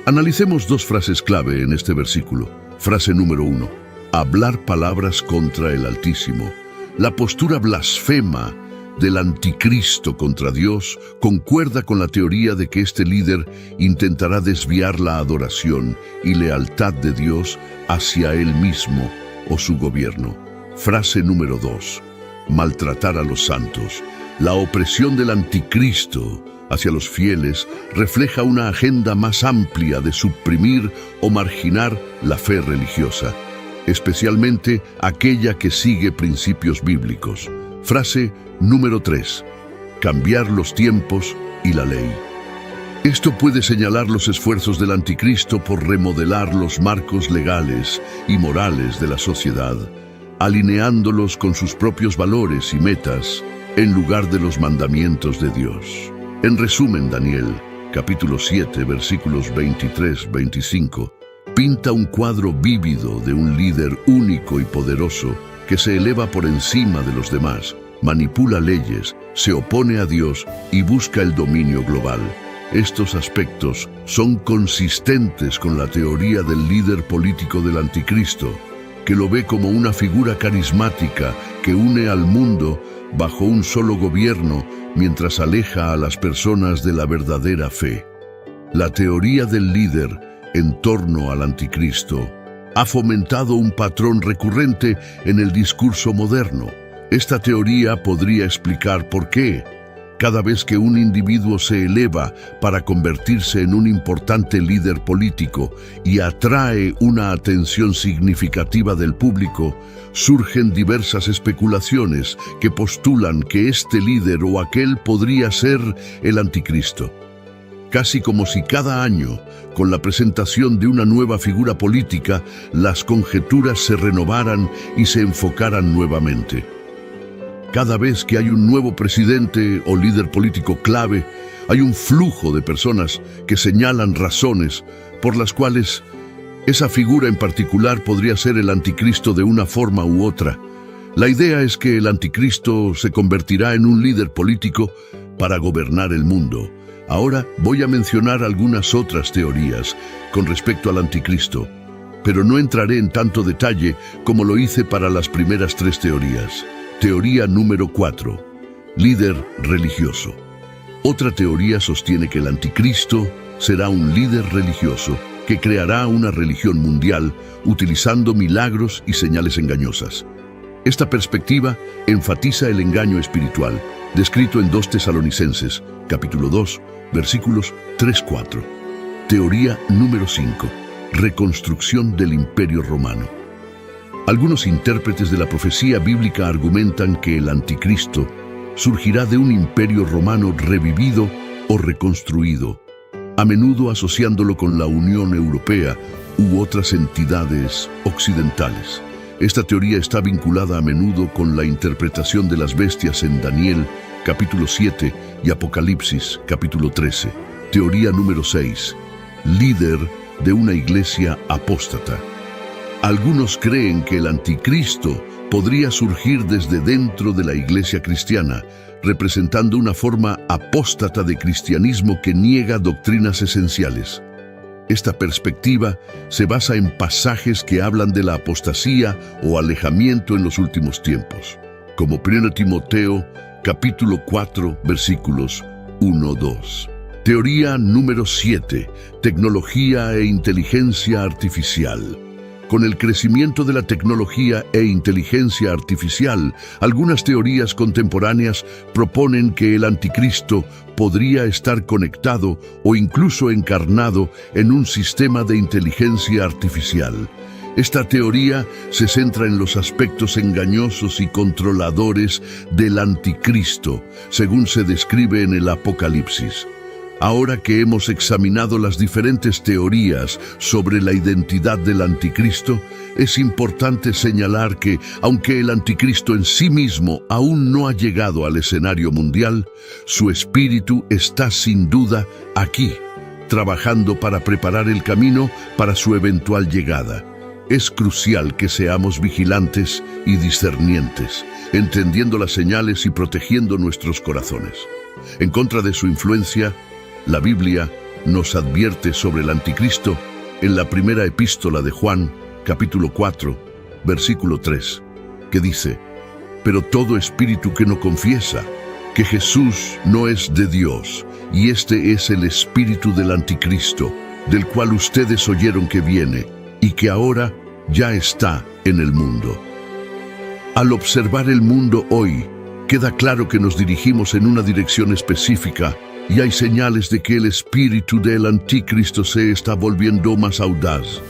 [SPEAKER 1] Analicemos dos frases clave en este versículo. Frase número 1. Hablar palabras contra el Altísimo. La postura blasfema del anticristo contra Dios concuerda con la teoría de que este líder intentará desviar la adoración y lealtad de Dios hacia él mismo o su gobierno. Frase número 2. Maltratar a los santos. La opresión del anticristo hacia los fieles refleja una agenda más amplia de suprimir o marginar la fe religiosa, especialmente aquella que sigue principios bíblicos. Frase número 3. Cambiar los tiempos y la ley. Esto puede señalar los esfuerzos del anticristo por remodelar los marcos legales y morales de la sociedad, alineándolos con sus propios valores y metas en lugar de los mandamientos de Dios. En resumen, Daniel, capítulo 7, versículos 23-25, pinta un cuadro vívido de un líder único y poderoso que se eleva por encima de los demás, manipula leyes, se opone a Dios y busca el dominio global. Estos aspectos son consistentes con la teoría del líder político del anticristo, que lo ve como una figura carismática que une al mundo bajo un solo gobierno mientras aleja a las personas de la verdadera fe. La teoría del líder en torno al anticristo ha fomentado un patrón recurrente en el discurso moderno. Esta teoría podría explicar por qué, cada vez que un individuo se eleva para convertirse en un importante líder político y atrae una atención significativa del público, surgen diversas especulaciones que postulan que este líder o aquel podría ser el anticristo. Casi como si cada año, con la presentación de una nueva figura política, las conjeturas se renovaran y se enfocaran nuevamente. Cada vez que hay un nuevo presidente o líder político clave, hay un flujo de personas que señalan razones por las cuales esa figura en particular podría ser el anticristo de una forma u otra. La idea es que el anticristo se convertirá en un líder político para gobernar el mundo. Ahora voy a mencionar algunas otras teorías con respecto al anticristo, pero no entraré en tanto detalle como lo hice para las primeras tres teorías. Teoría número 4. Líder religioso. Otra teoría sostiene que el anticristo será un líder religioso que creará una religión mundial utilizando milagros y señales engañosas. Esta perspectiva enfatiza el engaño espiritual, descrito en 2 Tesalonicenses, capítulo 2, versículos 3-4. Teoría número 5. Reconstrucción del Imperio Romano. Algunos intérpretes de la profecía bíblica argumentan que el anticristo surgirá de un imperio romano revivido o reconstruido, a menudo asociándolo con la Unión Europea u otras entidades occidentales. Esta teoría está vinculada a menudo con la interpretación de las bestias en Daniel, capítulo 7, y Apocalipsis, capítulo 13. Teoría número 6. Líder de una iglesia apóstata. Algunos creen que el anticristo podría surgir desde dentro de la iglesia cristiana, representando una forma apóstata de cristianismo que niega doctrinas esenciales. Esta perspectiva se basa en pasajes que hablan de la apostasía o alejamiento en los últimos tiempos, como 1 Timoteo, capítulo 4, versículos 1-2. Teoría número 7. Tecnología e inteligencia artificial. Con el crecimiento de la tecnología e inteligencia artificial, algunas teorías contemporáneas proponen que el anticristo podría estar conectado o incluso encarnado en un sistema de inteligencia artificial. Esta teoría se centra en los aspectos engañosos y controladores del anticristo, según se describe en el Apocalipsis. Ahora que hemos examinado las diferentes teorías sobre la identidad del anticristo, es importante señalar que, aunque el anticristo en sí mismo aún no ha llegado al escenario mundial, su espíritu está sin duda aquí, trabajando para preparar el camino para su eventual llegada. Es crucial que seamos vigilantes y discernientes, entendiendo las señales y protegiendo nuestros corazones. En contra de su influencia, la Biblia nos advierte sobre el anticristo en la primera epístola de Juan, capítulo 4, versículo 3, que dice: «Pero todo espíritu que no confiesa que Jesús no es de Dios, y este es el espíritu del anticristo, del cual ustedes oyeron que viene, y que ahora ya está en el mundo». Al observar el mundo hoy, queda claro que nos dirigimos en una dirección específica, y hay señales de que el espíritu del anticristo se está volviendo más audaz.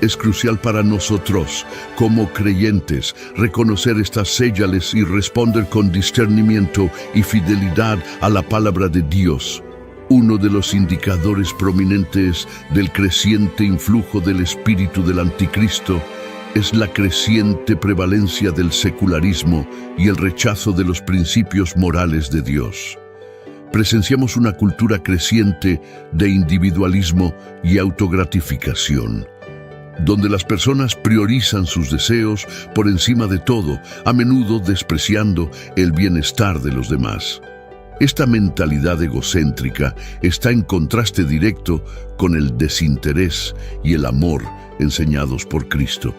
[SPEAKER 1] Es crucial para nosotros, como creyentes, reconocer estas señales y responder con discernimiento y fidelidad a la palabra de Dios. Uno de los indicadores prominentes del creciente influjo del espíritu del anticristo es la creciente prevalencia del secularismo y el rechazo de los principios morales de Dios. Presenciamos una cultura creciente de individualismo y autogratificación, donde las personas priorizan sus deseos por encima de todo, a menudo despreciando el bienestar de los demás. Esta mentalidad egocéntrica está en contraste directo con el desinterés y el amor enseñados por Cristo.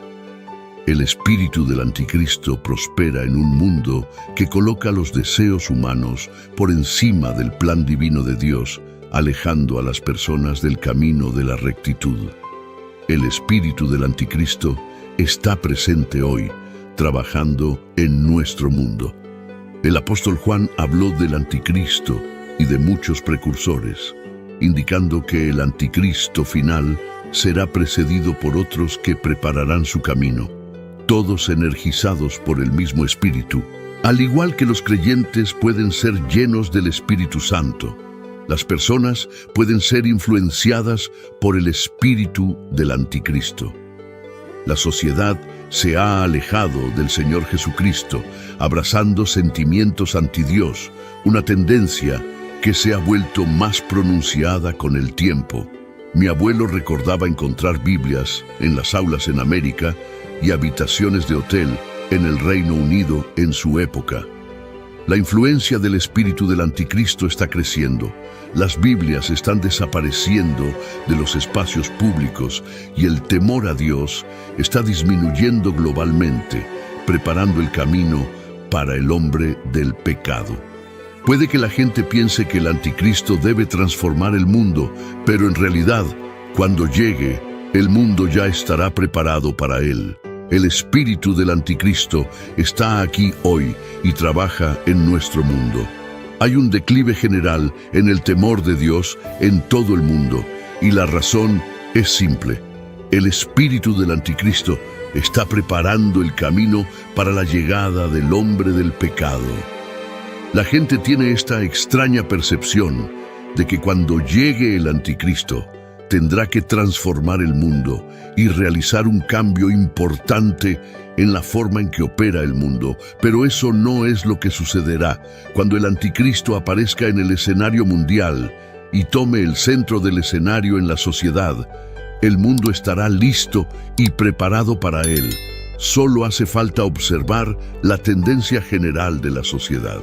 [SPEAKER 1] El espíritu del anticristo prospera en un mundo que coloca los deseos humanos por encima del plan divino de Dios, alejando a las personas del camino de la rectitud. El espíritu del anticristo está presente hoy, trabajando en nuestro mundo. El apóstol Juan habló del anticristo y de muchos precursores, indicando que el anticristo final será precedido por otros que prepararán su camino, todos energizados por el mismo espíritu. Al igual que los creyentes pueden ser llenos del Espíritu Santo, las personas pueden ser influenciadas por el espíritu del anticristo. La sociedad se ha alejado del Señor Jesucristo, abrazando sentimientos antidios, una tendencia que se ha vuelto más pronunciada con el tiempo. Mi abuelo recordaba encontrar Biblias en las aulas en América y habitaciones de hotel en el Reino Unido en su época. La influencia del espíritu del anticristo está creciendo. Las Biblias están desapareciendo de los espacios públicos y el temor a Dios está disminuyendo globalmente, preparando el camino para el hombre del pecado. Puede que la gente piense que el anticristo debe transformar el mundo, pero en realidad, cuando llegue, el mundo ya estará preparado para él. El espíritu del anticristo está aquí hoy y trabaja en nuestro mundo. Hay un declive general en el temor de Dios en todo el mundo, y la razón es simple. El espíritu del anticristo está preparando el camino para la llegada del hombre del pecado. La gente tiene esta extraña percepción de que cuando llegue el anticristo, tendrá que transformar el mundo y realizar un cambio importante en la forma en que opera el mundo. Pero eso no es lo que sucederá cuando el anticristo aparezca en el escenario mundial y tome el centro del escenario en la sociedad. El mundo estará listo y preparado para él. Solo hace falta observar la tendencia general de la sociedad.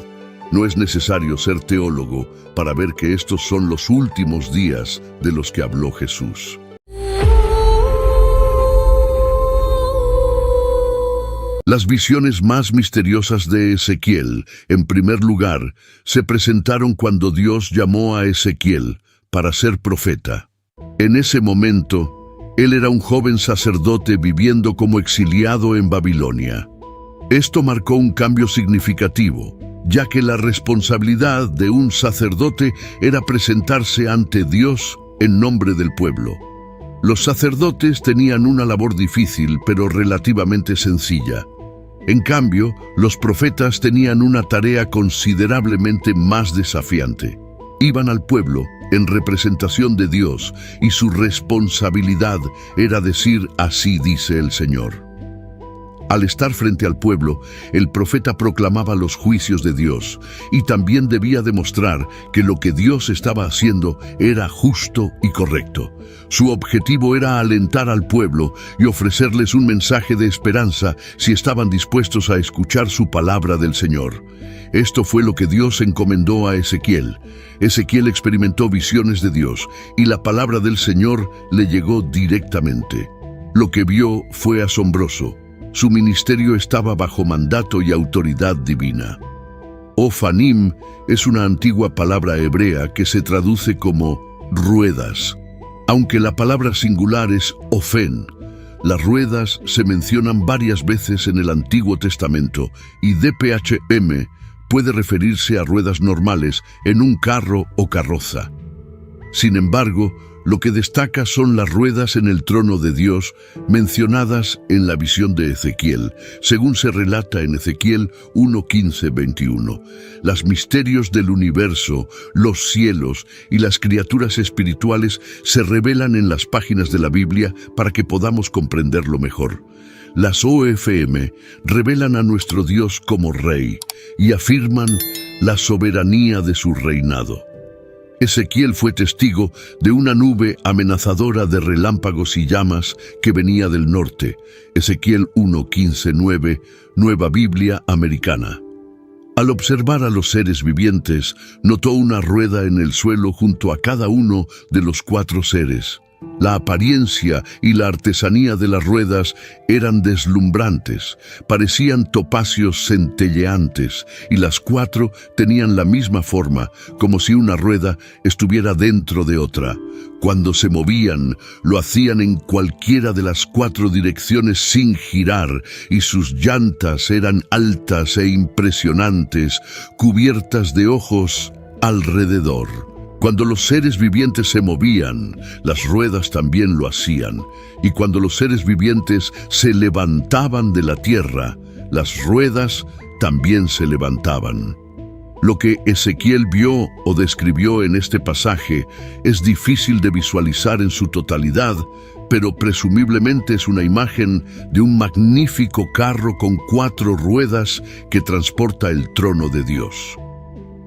[SPEAKER 1] No es necesario ser teólogo para ver que estos son los últimos días de los que habló Jesús. Las visiones más misteriosas de Ezequiel, en primer lugar, se presentaron cuando Dios llamó a Ezequiel para ser profeta. En ese momento, él era un joven sacerdote viviendo como exiliado en Babilonia. Esto marcó un cambio significativo, ya que la responsabilidad de un sacerdote era presentarse ante Dios en nombre del pueblo. Los sacerdotes tenían una labor difícil, pero relativamente sencilla. En cambio, los profetas tenían una tarea considerablemente más desafiante. Iban al pueblo en representación de Dios, y su responsabilidad era decir: así dice el Señor. Al estar frente al pueblo, el profeta proclamaba los juicios de Dios y también debía demostrar que lo que Dios estaba haciendo era justo y correcto. Su objetivo era alentar al pueblo y ofrecerles un mensaje de esperanza si estaban dispuestos a escuchar su palabra del Señor. Esto fue lo que Dios encomendó a Ezequiel. Ezequiel experimentó visiones de Dios y la palabra del Señor le llegó directamente. Lo que vio fue asombroso. Su ministerio estaba bajo mandato y autoridad divina. Ofanim es una antigua palabra hebrea que se traduce como ruedas. Aunque la palabra singular es ofen, las ruedas se mencionan varias veces en el Antiguo Testamento y DPHM puede referirse a ruedas normales en un carro o carroza. Sin embargo, Lo que destaca son las ruedas en el trono de Dios mencionadas en la visión de Ezequiel, según se relata en Ezequiel 1:15-21. Los misterios del universo, los cielos y las criaturas espirituales se revelan en las páginas de la Biblia para que podamos comprenderlo mejor. Las OFM revelan a nuestro Dios como Rey y afirman la soberanía de su reinado. Ezequiel fue testigo de una nube amenazadora de relámpagos y llamas que venía del norte. Ezequiel 1:15-9, Nueva Biblia Americana. Al observar a los seres vivientes, notó una rueda en el suelo junto a cada uno de los 4 seres. La apariencia y la artesanía de las ruedas eran deslumbrantes, parecían topacios centelleantes, y las 4 tenían la misma forma, como si una rueda estuviera dentro de otra. Cuando se movían, lo hacían en cualquiera de las 4 direcciones sin girar, y sus llantas eran altas e impresionantes, cubiertas de ojos alrededor. Cuando los seres vivientes se movían, las ruedas también lo hacían, y cuando los seres vivientes se levantaban de la tierra, las ruedas también se levantaban. Lo que Ezequiel vio o describió en este pasaje es difícil de visualizar en su totalidad, pero presumiblemente es una imagen de un magnífico carro con 4 ruedas que transporta el trono de Dios.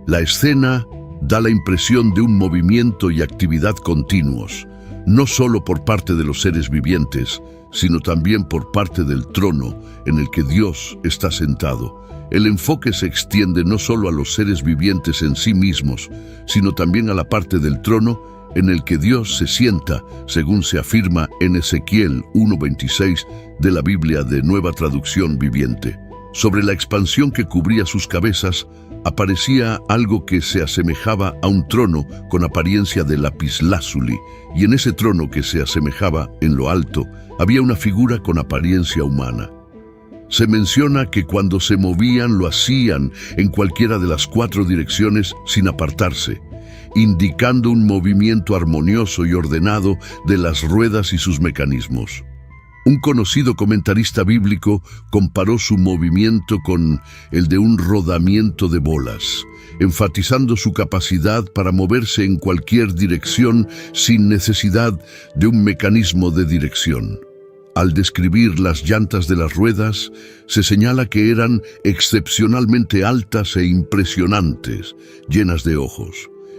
[SPEAKER 1] La escena da la impresión de un movimiento y actividad continuos, no solo por parte de los seres vivientes, sino también por parte del trono en el que Dios está sentado. El enfoque se extiende no solo a los seres vivientes en sí mismos, sino también a la parte del trono en el que Dios se sienta, según se afirma en Ezequiel 1:26 de la Biblia de Nueva Traducción Viviente. Sobre la expansión que cubría sus cabezas, aparecía algo que se asemejaba a un trono con apariencia de lapislázuli, y en ese trono que se asemejaba en lo alto, había una figura con apariencia humana. Se menciona que cuando se movían lo hacían en cualquiera de las 4 direcciones sin apartarse, indicando un movimiento armonioso y ordenado de las ruedas y sus mecanismos. Un conocido comentarista bíblico comparó su movimiento con el de un rodamiento de bolas, enfatizando su capacidad para moverse en cualquier dirección sin necesidad de un mecanismo de dirección. Al describir las llantas de las ruedas, se señala que eran excepcionalmente altas e impresionantes, llenas de ojos.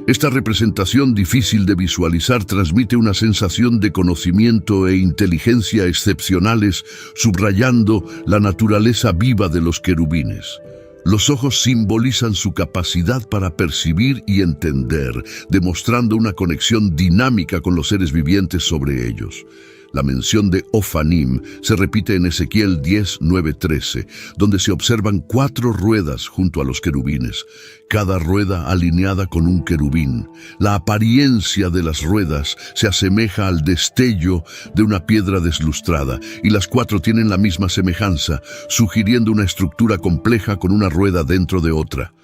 [SPEAKER 1] Esta representación difícil de visualizar transmite una sensación de conocimiento e inteligencia excepcionales, subrayando la naturaleza viva de los querubines. Los ojos simbolizan su capacidad para percibir y entender, demostrando una conexión dinámica con los seres vivientes sobre ellos. La mención de Ofanim se repite en Ezequiel 10:9-13, donde se observan 4 ruedas junto a los querubines, cada rueda alineada con un querubín. La apariencia de las ruedas se asemeja al destello de una piedra deslustrada, y las 4 tienen la misma semejanza, sugiriendo una estructura compleja con una rueda dentro de otra.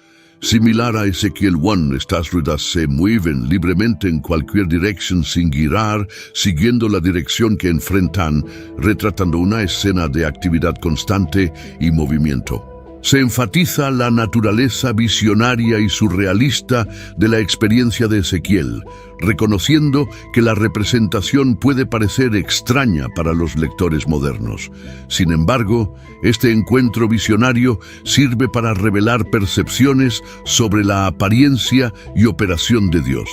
[SPEAKER 1] Similar a Ezequiel 1, estas ruedas se mueven libremente en cualquier dirección sin girar, siguiendo la dirección que enfrentan, retratando una escena de actividad constante y movimiento. Se enfatiza la naturaleza visionaria y surrealista de la experiencia de Ezequiel, reconociendo que la representación puede parecer extraña para los lectores modernos. Sin embargo, este encuentro visionario sirve para revelar percepciones sobre la apariencia y operación de Dios.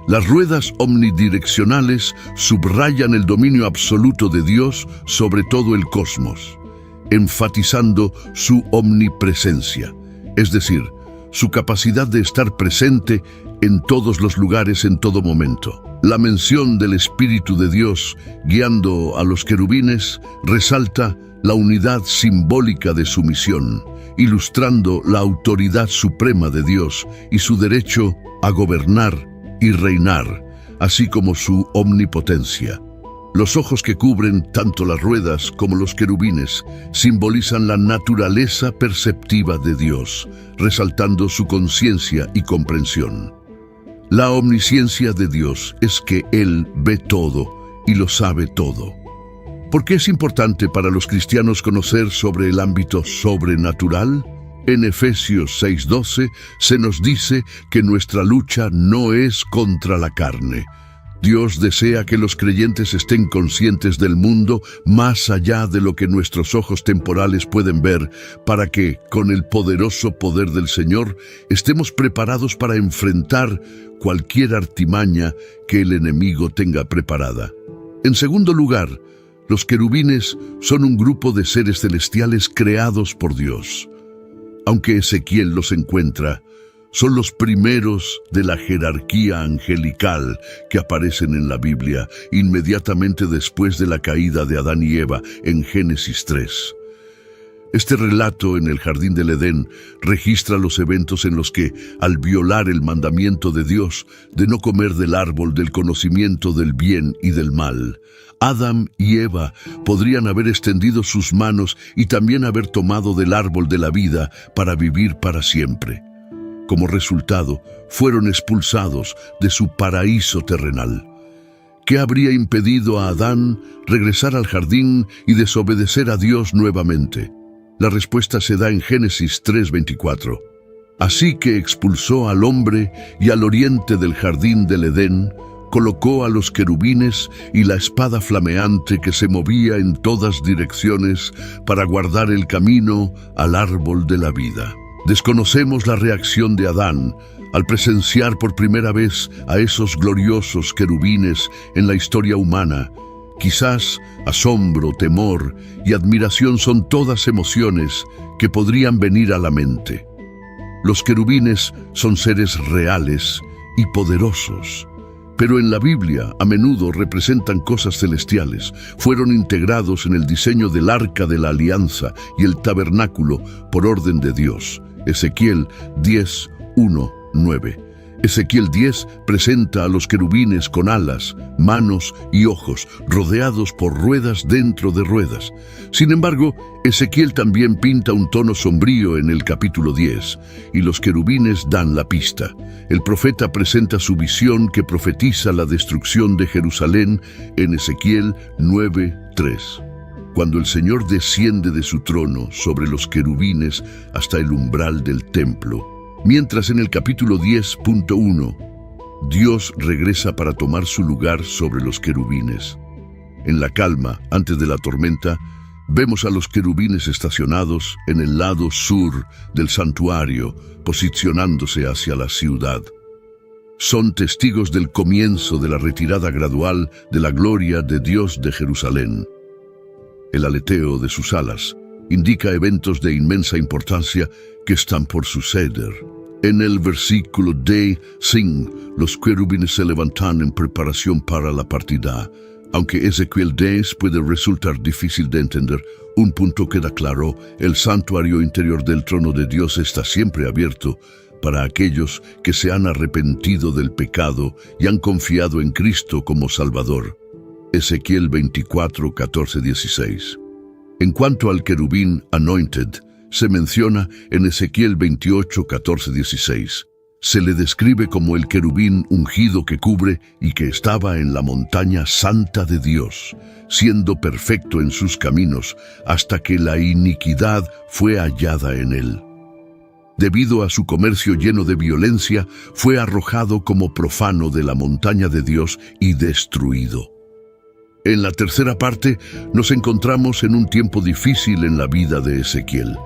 [SPEAKER 1] Las ruedas omnidireccionales subrayan el dominio absoluto de Dios sobre todo el cosmos, enfatizando su omnipresencia, es decir, su capacidad de estar presente en todos los lugares en todo momento. La mención del Espíritu de Dios guiando a los querubines resalta la unidad simbólica de su misión, ilustrando la autoridad suprema de Dios y su derecho a gobernar y reinar, así como su omnipotencia. Los ojos que cubren tanto las ruedas como los querubines simbolizan la naturaleza perceptiva de Dios, resaltando su conciencia y comprensión. La omnisciencia de Dios es que Él ve todo y lo sabe todo. ¿Por qué es importante para los cristianos conocer sobre el ámbito sobrenatural? En Efesios 6:12 se nos dice que nuestra lucha no es contra la carne. Dios desea que los creyentes estén conscientes del mundo más allá de lo que nuestros ojos temporales pueden ver, para que, con el poderoso poder del Señor, estemos preparados para enfrentar cualquier artimaña que el enemigo tenga preparada. En segundo lugar, los querubines son un grupo de seres celestiales creados por Dios. Aunque Ezequiel los encuentra, son los primeros de la jerarquía angelical que aparecen en la Biblia inmediatamente después de la caída de Adán y Eva en Génesis 3. Este relato en el jardín del Edén registra los eventos en los que, al violar el mandamiento de Dios de no comer del árbol del conocimiento del bien y del mal, Adán y Eva podrían haber extendido sus manos y también haber tomado del árbol de la vida para vivir para siempre. Como resultado, fueron expulsados de su paraíso terrenal. ¿Qué habría impedido a Adán regresar al jardín y desobedecer a Dios nuevamente? La respuesta se da en Génesis 3:24. Así que expulsó al hombre y al oriente del jardín del Edén, colocó a los querubines y la espada flameante que se movía en todas direcciones para guardar el camino al árbol de la vida. Desconocemos la reacción de Adán al presenciar por primera vez a esos gloriosos querubines en la historia humana. Quizás asombro, temor y admiración son todas emociones que podrían venir a la mente. Los querubines son seres reales y poderosos, pero en la Biblia a menudo representan cosas celestiales. Fueron integrados en el diseño del Arca de la Alianza y el tabernáculo por orden de Dios. Ezequiel 10:1-9. Ezequiel 10 presenta a los querubines con alas, manos y ojos, rodeados por ruedas dentro de ruedas. Sin embargo, Ezequiel también pinta un tono sombrío en el capítulo 10, y los querubines dan la pista. El profeta presenta su visión que profetiza la destrucción de Jerusalén en Ezequiel 9:3. Cuando el Señor desciende de su trono sobre los querubines hasta el umbral del templo, mientras en el capítulo 10.1, Dios regresa para tomar su lugar sobre los querubines. En la calma, antes de la tormenta, vemos a los querubines estacionados en el lado sur del santuario, posicionándose hacia la ciudad. Son testigos del comienzo de la retirada gradual de la gloria de Dios de Jerusalén. El aleteo de sus alas indica eventos de inmensa importancia que están por suceder. En el versículo D5, los querubines se levantan en preparación para la partida. Aunque Ezequiel 10 puede resultar difícil de entender, un punto queda claro: el santuario interior del trono de Dios está siempre abierto para aquellos que se han arrepentido del pecado y han confiado en Cristo como Salvador. Ezequiel 24, 14, 16. En cuanto al querubín anointed, se menciona en Ezequiel 28, 14, 16. Se le describe como el querubín ungido que cubre y que estaba en la montaña santa de Dios, siendo perfecto en sus caminos hasta que la iniquidad fue hallada en él. Debido a su comercio lleno de violencia, fue arrojado como profano de la montaña de Dios y destruido. En la tercera parte, nos encontramos en un tiempo difícil en la vida de Ezequiel.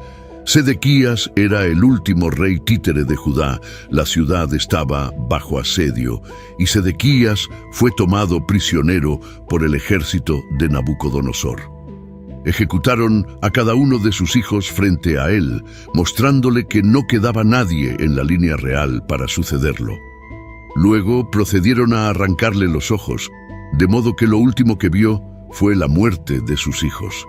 [SPEAKER 1] Sedequías era el último rey títere de Judá. La ciudad estaba bajo asedio y Sedequías fue tomado prisionero por el ejército de Nabucodonosor. Ejecutaron a cada uno de sus hijos frente a él, mostrándole que no quedaba nadie en la línea real para sucederlo. Luego procedieron a arrancarle los ojos, de modo que lo último que vio fue la muerte de sus hijos.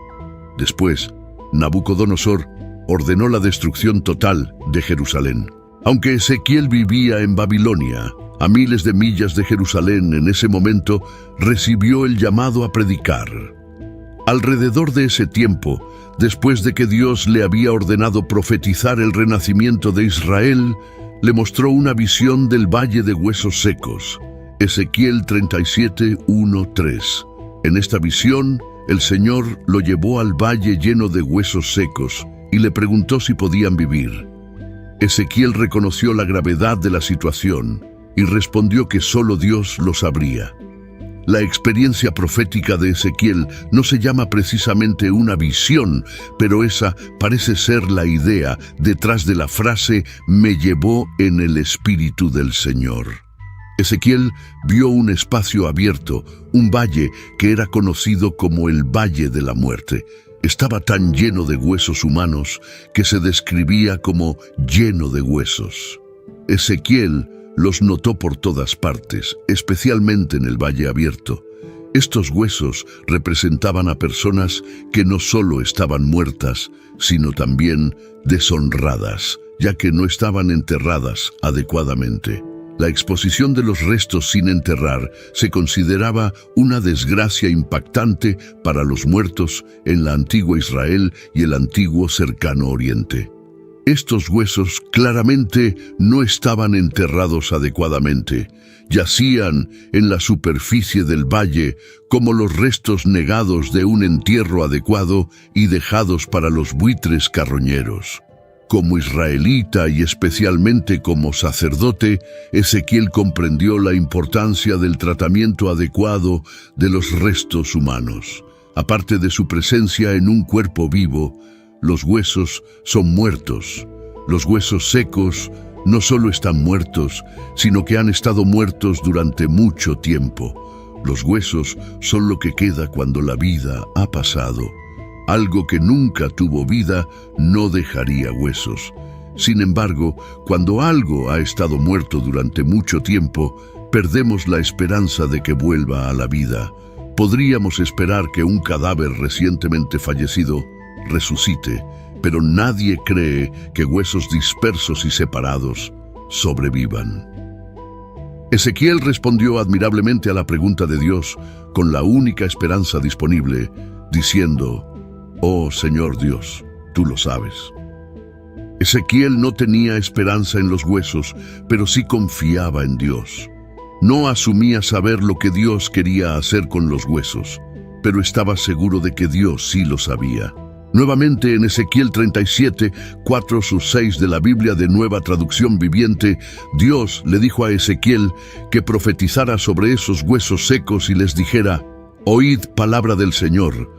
[SPEAKER 1] Después, Nabucodonosor ordenó la destrucción total de Jerusalén. Aunque Ezequiel vivía en Babilonia, a miles de millas de Jerusalén en ese momento, recibió el llamado a predicar. Alrededor de ese tiempo, después de que Dios le había ordenado profetizar el renacimiento de Israel, le mostró una visión del valle de huesos secos. Ezequiel 37, 1, 3. En esta visión, el Señor lo llevó al valle lleno de huesos secos y le preguntó si podían vivir. Ezequiel reconoció la gravedad de la situación y respondió que solo Dios lo sabría. La experiencia profética de Ezequiel no se llama precisamente una visión, pero esa parece ser la idea detrás de la frase «me llevó en el Espíritu del Señor». Ezequiel vio un espacio abierto, un valle que era conocido como el Valle de la Muerte. Estaba tan lleno de huesos humanos que se describía como lleno de huesos. Ezequiel los notó por todas partes, especialmente en el valle abierto. Estos huesos representaban a personas que no solo estaban muertas, sino también deshonradas, ya que no estaban enterradas adecuadamente. La exposición de los restos sin enterrar se consideraba una desgracia impactante para los muertos en la antigua Israel y el antiguo Cercano Oriente. Estos huesos claramente no estaban enterrados adecuadamente. Yacían en la superficie del valle como los restos negados de un entierro adecuado y dejados para los buitres carroñeros. Como israelita y especialmente como sacerdote, Ezequiel comprendió la importancia del tratamiento adecuado de los restos humanos. Aparte de su presencia en un cuerpo vivo, los huesos son muertos. Los huesos secos no solo están muertos, sino que han estado muertos durante mucho tiempo. Los huesos son lo que queda cuando la vida ha pasado. Algo que nunca tuvo vida no dejaría huesos. Sin embargo, cuando algo ha estado muerto durante mucho tiempo, perdemos la esperanza de que vuelva a la vida. Podríamos esperar que un cadáver recientemente fallecido resucite, pero nadie cree que huesos dispersos y separados sobrevivan. Ezequiel respondió admirablemente a la pregunta de Dios con la única esperanza disponible, diciendo: «Oh Señor Dios, tú lo sabes». Ezequiel no tenía esperanza en los huesos, pero sí confiaba en Dios. No asumía saber lo que Dios quería hacer con los huesos, pero estaba seguro de que Dios sí lo sabía. Nuevamente en Ezequiel 37, 4-6 de la Biblia de Nueva Traducción Viviente, Dios le dijo a Ezequiel que profetizara sobre esos huesos secos y les dijera: «Oíd palabra del Señor.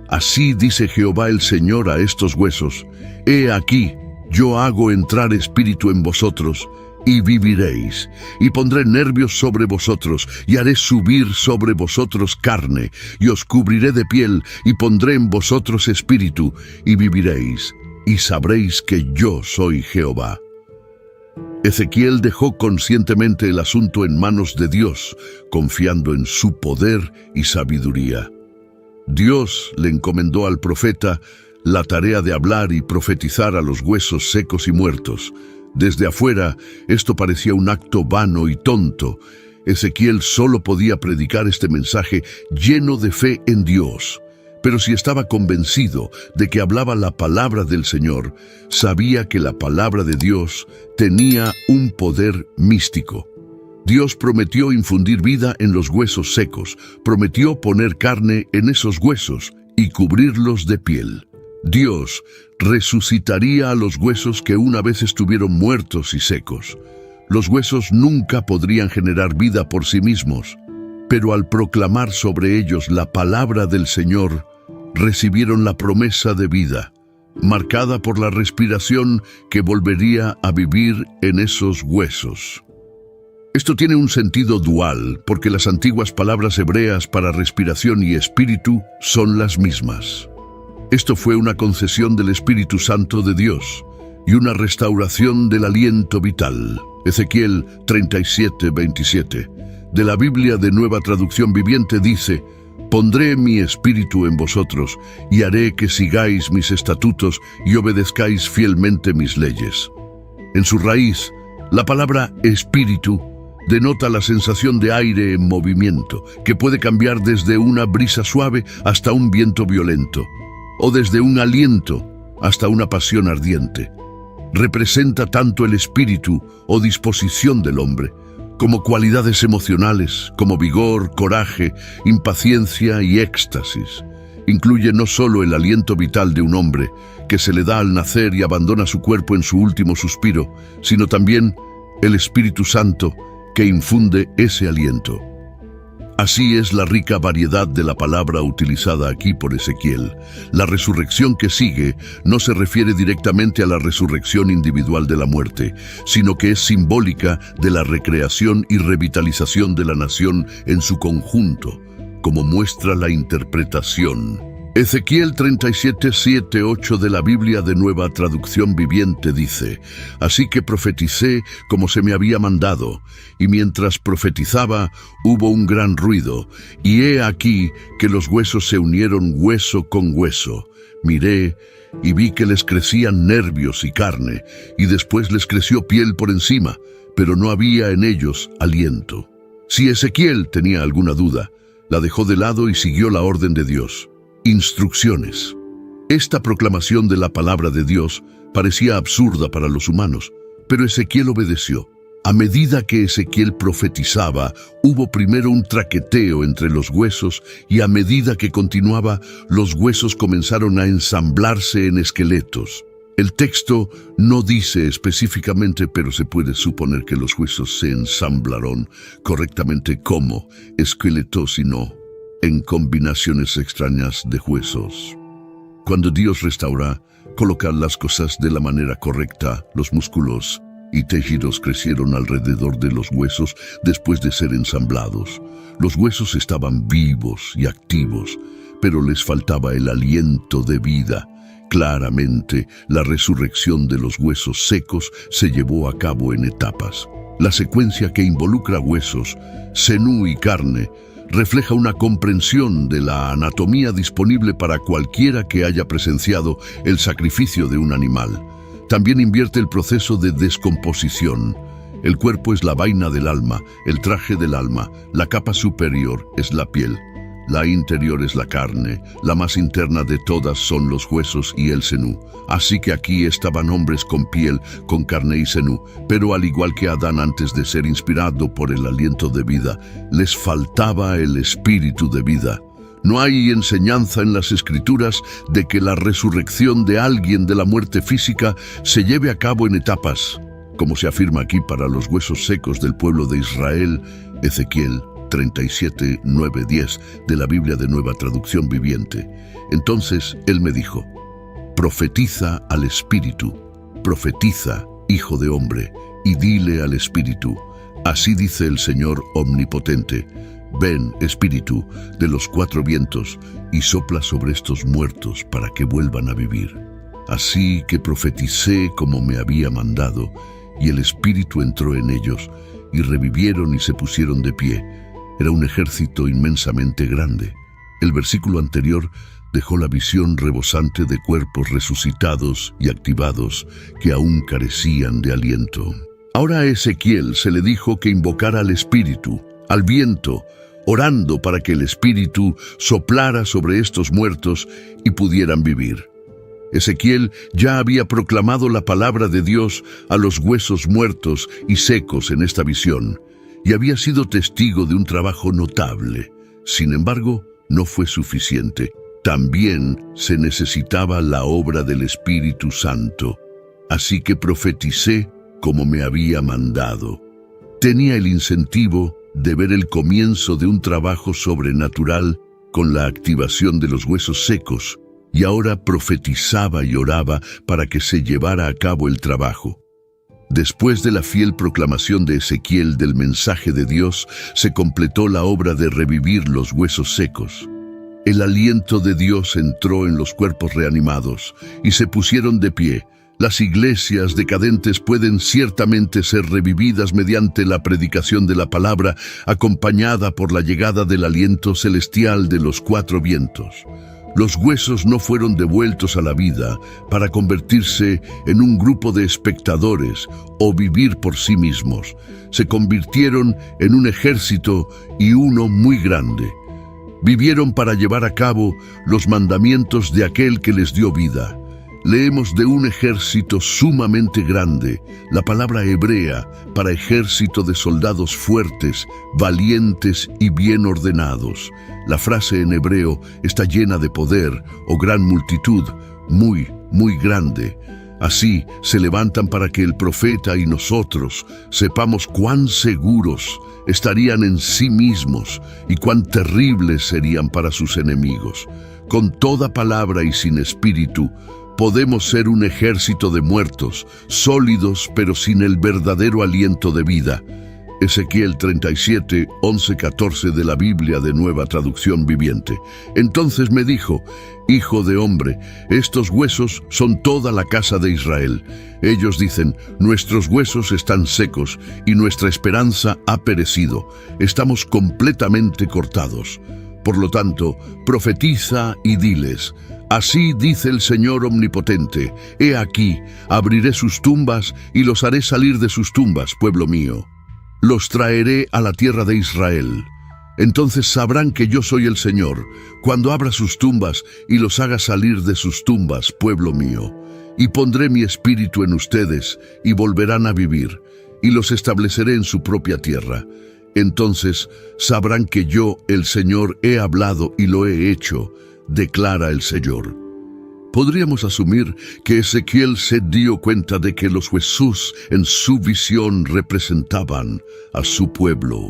[SPEAKER 1] Así dice Jehová el Señor a estos huesos: He aquí, yo hago entrar espíritu en vosotros, y viviréis, y pondré nervios sobre vosotros, y haré subir sobre vosotros carne, y os cubriré de piel, y pondré en vosotros espíritu, y viviréis, y sabréis que yo soy Jehová». Ezequiel dejó conscientemente el asunto en manos de Dios, confiando en su poder y sabiduría. Dios le encomendó al profeta la tarea de hablar y profetizar a los huesos secos y muertos. Desde afuera, esto parecía un acto vano y tonto. Ezequiel solo podía predicar este mensaje lleno de fe en Dios. Pero si estaba convencido de que hablaba la palabra del Señor, sabía que la palabra de Dios tenía un poder místico. Dios prometió infundir vida en los huesos secos, prometió poner carne en esos huesos y cubrirlos de piel. Dios resucitaría a los huesos que una vez estuvieron muertos y secos. Los huesos nunca podrían generar vida por sí mismos, pero al proclamar sobre ellos la palabra del Señor, recibieron la promesa de vida, marcada por la respiración que volvería a vivir en esos huesos. Esto tiene un sentido dual, porque las antiguas palabras hebreas para respiración y espíritu son las mismas. Esto fue una concesión del Espíritu Santo de Dios y una restauración del aliento vital. Ezequiel 37, 27. De la Biblia de Nueva Traducción Viviente dice: «Pondré mi espíritu en vosotros y haré que sigáis mis estatutos y obedezcáis fielmente mis leyes». En su raíz, la palabra espíritu denota la sensación de aire en movimiento, que puede cambiar desde una brisa suave hasta un viento violento, o desde un aliento hasta una pasión ardiente. representa tanto el espíritu o disposición del hombre, como cualidades emocionales, como vigor, coraje, impaciencia y éxtasis. Incluye no solo el aliento vital de un hombre, que se le da al nacer y abandona su cuerpo en su último suspiro, sino también el Espíritu Santo, que infunde ese aliento. Así es la rica variedad de la palabra utilizada aquí por Ezequiel. La resurrección que sigue no se refiere directamente a la resurrección individual de la muerte, sino que es simbólica de la recreación y revitalización de la nación en su conjunto, como muestra la interpretación. Ezequiel 37:7-8 de la Biblia de Nueva Traducción Viviente dice: Así que profeticé como se me había mandado, y mientras profetizaba hubo un gran ruido, y he aquí que los huesos se unieron hueso con hueso. Miré y vi que les crecían nervios y carne, y después les creció piel por encima, pero no había en ellos aliento. Si Ezequiel tenía alguna duda, la dejó de lado y siguió la orden de Dios. Instrucciones. Esta proclamación de la palabra de Dios parecía absurda para los humanos, pero Ezequiel obedeció. A medida que Ezequiel profetizaba, hubo primero un traqueteo entre los huesos y a medida que continuaba, los huesos comenzaron a ensamblarse en esqueletos. El texto no dice específicamente, pero se puede suponer que los huesos se ensamblaron correctamente como esqueletos y no en combinaciones extrañas de huesos. Cuando Dios restaura, coloca las cosas de la manera correcta, los músculos y tejidos crecieron alrededor de los huesos después de ser ensamblados. Los huesos estaban vivos y activos, pero les faltaba el aliento de vida. Claramente, la resurrección de los huesos secos se llevó a cabo en etapas. La secuencia que involucra huesos, senú y carne refleja una comprensión de la anatomía disponible para cualquiera que haya presenciado el sacrificio de un animal. También invierte el proceso de descomposición. El cuerpo es la vaina del alma, el traje del alma, la capa superior es la piel. La interior es la carne, la más interna de todas son los huesos y el senú. Así que aquí estaban hombres con piel, con carne y senú, pero al igual que Adán antes de ser inspirado por el aliento de vida, les faltaba el espíritu de vida. No hay enseñanza en las Escrituras de que la resurrección de alguien de la muerte física se lleve a cabo en etapas, como se afirma aquí para los huesos secos del pueblo de Israel, Ezequiel 37:9-10 de la Biblia de Nueva Traducción Viviente. Entonces él me dijo: profetiza al Espíritu, profetiza, hijo de hombre, y dile al Espíritu: así dice el Señor Omnipotente, ven, Espíritu, de los cuatro vientos, y sopla sobre estos muertos para que vuelvan a vivir. Así que profeticé como me había mandado, y el Espíritu entró en ellos, y revivieron y se pusieron de pie. Era un ejército inmensamente grande. El versículo anterior dejó la visión rebosante de cuerpos resucitados y activados que aún carecían de aliento. Ahora a Ezequiel se le dijo que invocara al Espíritu, al viento, orando para que el Espíritu soplara sobre estos muertos y pudieran vivir. Ezequiel ya había proclamado la palabra de Dios a los huesos muertos y secos en esta visión, y había sido testigo de un trabajo notable. Sin embargo, no fue suficiente. También se necesitaba la obra del Espíritu Santo. Así que profeticé como me había mandado. Tenía el incentivo de ver el comienzo de un trabajo sobrenatural con la activación de los huesos secos, y ahora profetizaba y oraba para que se llevara a cabo el trabajo. Después de la fiel proclamación de Ezequiel del mensaje de Dios, se completó la obra de revivir los huesos secos. El aliento de Dios entró en los cuerpos reanimados y se pusieron de pie. Las iglesias decadentes pueden ciertamente ser revividas mediante la predicación de la palabra, acompañada por la llegada del aliento celestial de los cuatro vientos. Los huesos no fueron devueltos a la vida para convertirse en un grupo de espectadores o vivir por sí mismos. Se convirtieron en un ejército y uno muy grande. Vivieron para llevar a cabo los mandamientos de aquel que les dio vida. Leemos de un ejército sumamente grande, la palabra hebrea para ejército de soldados fuertes, valientes y bien ordenados. La frase en hebreo está llena de poder o gran multitud, muy, muy grande. Así se levantan para que el profeta y nosotros sepamos cuán seguros estarían en sí mismos y cuán terribles serían para sus enemigos. Con toda palabra y sin espíritu, podemos ser un ejército de muertos, sólidos pero sin el verdadero aliento de vida. Ezequiel 37, 11, 14 de la Biblia de Nueva Traducción Viviente. Entonces me dijo: Hijo de hombre, estos huesos son toda la casa de Israel. Ellos dicen: nuestros huesos están secos y nuestra esperanza ha perecido. Estamos completamente cortados. Por lo tanto, profetiza y diles: así dice el Señor Omnipotente, he aquí, abriré sus tumbas y los haré salir de sus tumbas, pueblo mío. Los traeré a la tierra de Israel. Entonces sabrán que yo soy el Señor, cuando abra sus tumbas y los haga salir de sus tumbas, pueblo mío. Y pondré mi espíritu en ustedes, y volverán a vivir, y los estableceré en su propia tierra. Entonces sabrán que yo, el Señor, he hablado y lo he hecho, declara el Señor. Podríamos asumir que Ezequiel se dio cuenta de que los huesos en su visión representaban a su pueblo.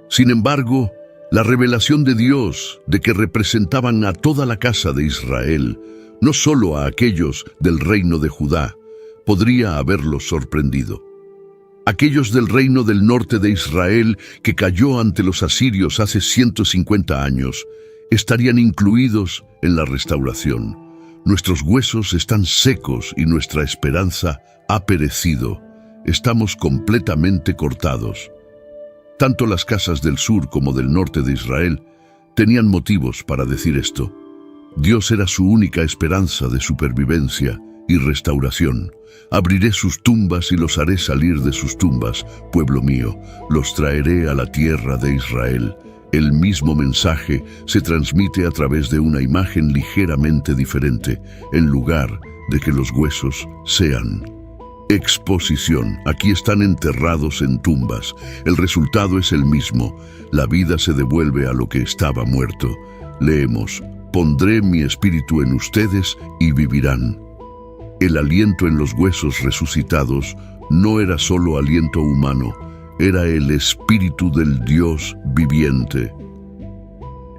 [SPEAKER 1] Sin embargo, la revelación de Dios de que representaban a toda la casa de Israel, no solo a aquellos del reino de Judá, podría haberlos sorprendido. Aquellos del reino del norte de Israel que cayó ante los asirios hace 150 años, estarían incluidos en la restauración. Nuestros huesos están secos y nuestra esperanza ha perecido. Estamos completamente cortados. Tanto las casas del sur como del norte de Israel tenían motivos para decir esto. Dios era su única esperanza de supervivencia y restauración. Abriré sus tumbas y los haré salir de sus tumbas, pueblo mío. Los traeré a la tierra de Israel. El mismo mensaje se transmite a través de una imagen ligeramente diferente, en lugar de que los huesos sean. Exposición. Aquí están enterrados en tumbas. El resultado es el mismo. La vida se devuelve a lo que estaba muerto. Leemos: pondré mi espíritu en ustedes y vivirán. El aliento en los huesos resucitados no era solo aliento humano, era el espíritu del Dios viviente.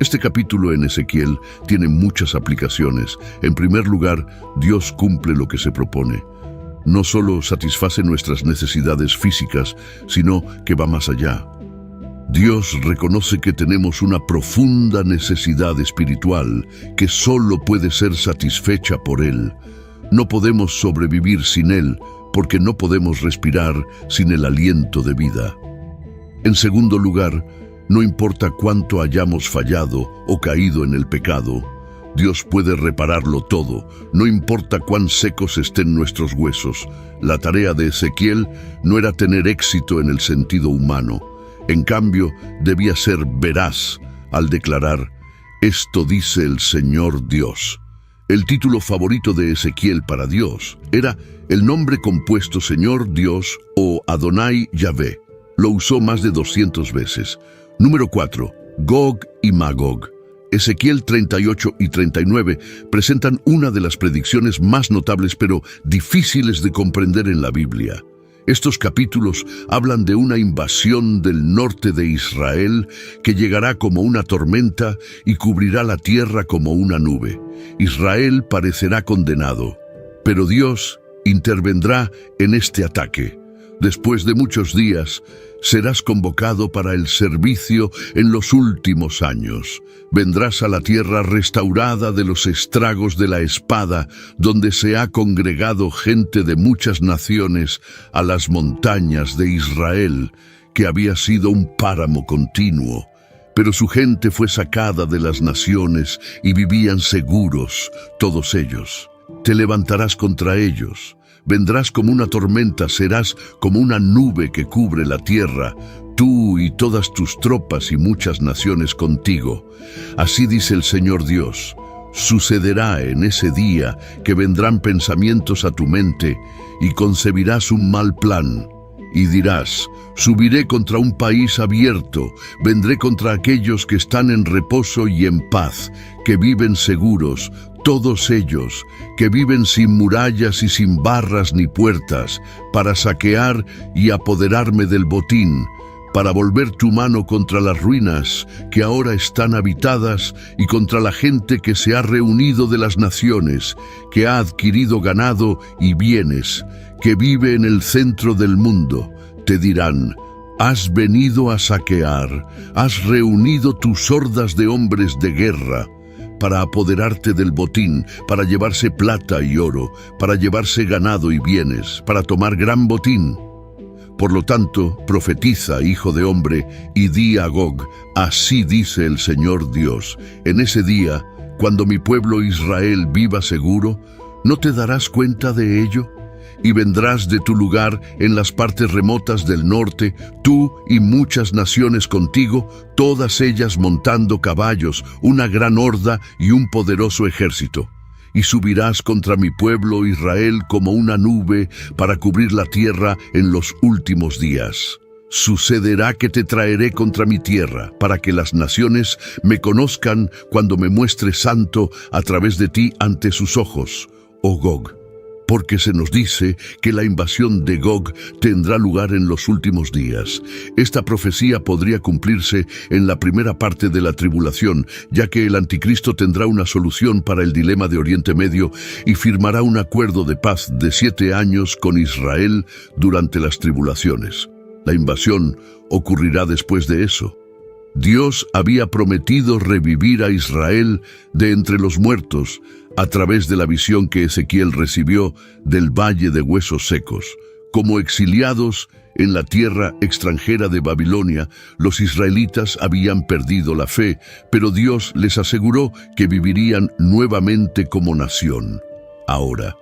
[SPEAKER 1] Este capítulo en Ezequiel tiene muchas aplicaciones. En primer lugar, Dios cumple lo que se propone. No solo satisface nuestras necesidades físicas, sino que va más allá. Dios reconoce que tenemos una profunda necesidad espiritual que solo puede ser satisfecha por Él. No podemos sobrevivir sin Él, porque no podemos respirar sin el aliento de vida. En segundo lugar, no importa cuánto hayamos fallado o caído en el pecado, Dios puede repararlo todo, no importa cuán secos estén nuestros huesos. La tarea de Ezequiel no era tener éxito en el sentido humano. En cambio, debía ser veraz al declarar: esto dice el Señor Dios. El título favorito de Ezequiel para Dios era el nombre compuesto Señor Dios o Adonai Yahvé. Lo usó más de 200 veces. Número 4. Gog y Magog. Ezequiel 38 y 39 presentan una de las predicciones más notables pero difíciles de comprender en la Biblia. Estos capítulos hablan de una invasión del norte de Israel que llegará como una tormenta y cubrirá la tierra como una nube. Israel parecerá condenado, pero Dios intervendrá en este ataque. Después de muchos días, serás convocado para el servicio en los últimos años. Vendrás a la tierra restaurada de los estragos de la espada, donde se ha congregado gente de muchas naciones a las montañas de Israel, que había sido un páramo continuo. Pero su gente fue sacada de las naciones y vivían seguros, todos ellos. Te levantarás contra ellos. Vendrás como una tormenta, serás como una nube que cubre la tierra, tú y todas tus tropas y muchas naciones contigo. Así dice el Señor Dios: Sucederá en ese día que vendrán pensamientos a tu mente y concebirás un mal plan. Y dirás: subiré contra un país abierto, vendré contra aquellos que están en reposo y en paz, que viven seguros, todos ellos, que viven sin murallas y sin barras ni puertas, para saquear y apoderarme del botín, para volver tu mano contra las ruinas que ahora están habitadas y contra la gente que se ha reunido de las naciones, que ha adquirido ganado y bienes, que vive en el centro del mundo. Te dirán: has venido a saquear, has reunido tus hordas de hombres de guerra, para apoderarte del botín, para llevarse plata y oro, para llevarse ganado y bienes, para tomar gran botín. Por lo tanto, profetiza, hijo de hombre, y di a Gog: así dice el Señor Dios, en ese día, cuando mi pueblo Israel viva seguro, ¿no te darás cuenta de ello? Y vendrás de tu lugar en las partes remotas del norte, tú y muchas naciones contigo, todas ellas montando caballos, una gran horda y un poderoso ejército. Y subirás contra mi pueblo Israel como una nube para cubrir la tierra en los últimos días. Sucederá que te traeré contra mi tierra, para que las naciones me conozcan cuando me muestre santo a través de ti ante sus ojos, oh Gog. Porque se nos dice que la invasión de Gog tendrá lugar en los últimos días. Esta profecía podría cumplirse en la primera parte de la tribulación, ya que el anticristo tendrá una solución para el dilema de Oriente Medio y firmará un acuerdo de paz de 7 años con Israel durante las tribulaciones. La invasión ocurrirá después de eso. Dios había prometido revivir a Israel de entre los muertos a través de la visión que Ezequiel recibió del valle de huesos secos. Como exiliados en la tierra extranjera de Babilonia, los israelitas habían perdido la fe, pero Dios les aseguró que vivirían nuevamente como nación. Ahora,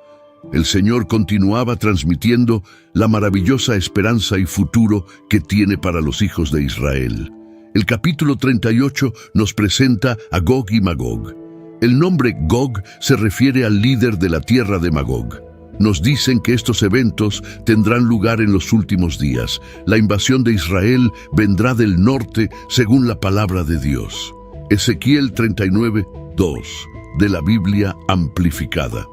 [SPEAKER 1] el Señor continuaba transmitiendo la maravillosa esperanza y futuro que tiene para los hijos de Israel. El capítulo 38 nos presenta a Gog y Magog. El nombre Gog se refiere al líder de la tierra de Magog. Nos dicen que estos eventos tendrán lugar en los últimos días. La invasión de Israel vendrá del norte según la palabra de Dios. Ezequiel 39:2, de la Biblia amplificada.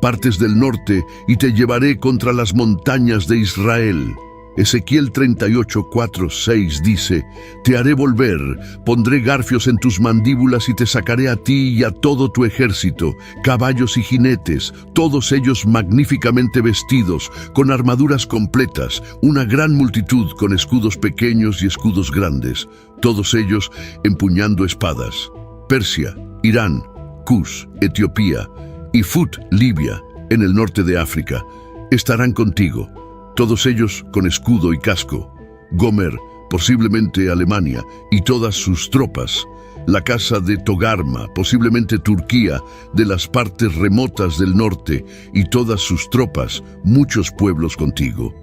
[SPEAKER 1] Partes del norte y te llevaré contra las montañas de Israel. Ezequiel 38:4-6 dice: te haré volver, pondré garfios en tus mandíbulas y te sacaré a ti y a todo tu ejército, caballos y jinetes, todos ellos magníficamente vestidos, con armaduras completas, una gran multitud con escudos pequeños y escudos grandes, todos ellos empuñando espadas. Persia, Irán, Cus, Etiopía y Fut, Libia, en el norte de África, estarán contigo. Todos ellos con escudo y casco. Gomer, posiblemente Alemania, y todas sus tropas. La casa de Togarma, posiblemente Turquía, de las partes remotas del norte, y todas sus tropas, muchos pueblos contigo.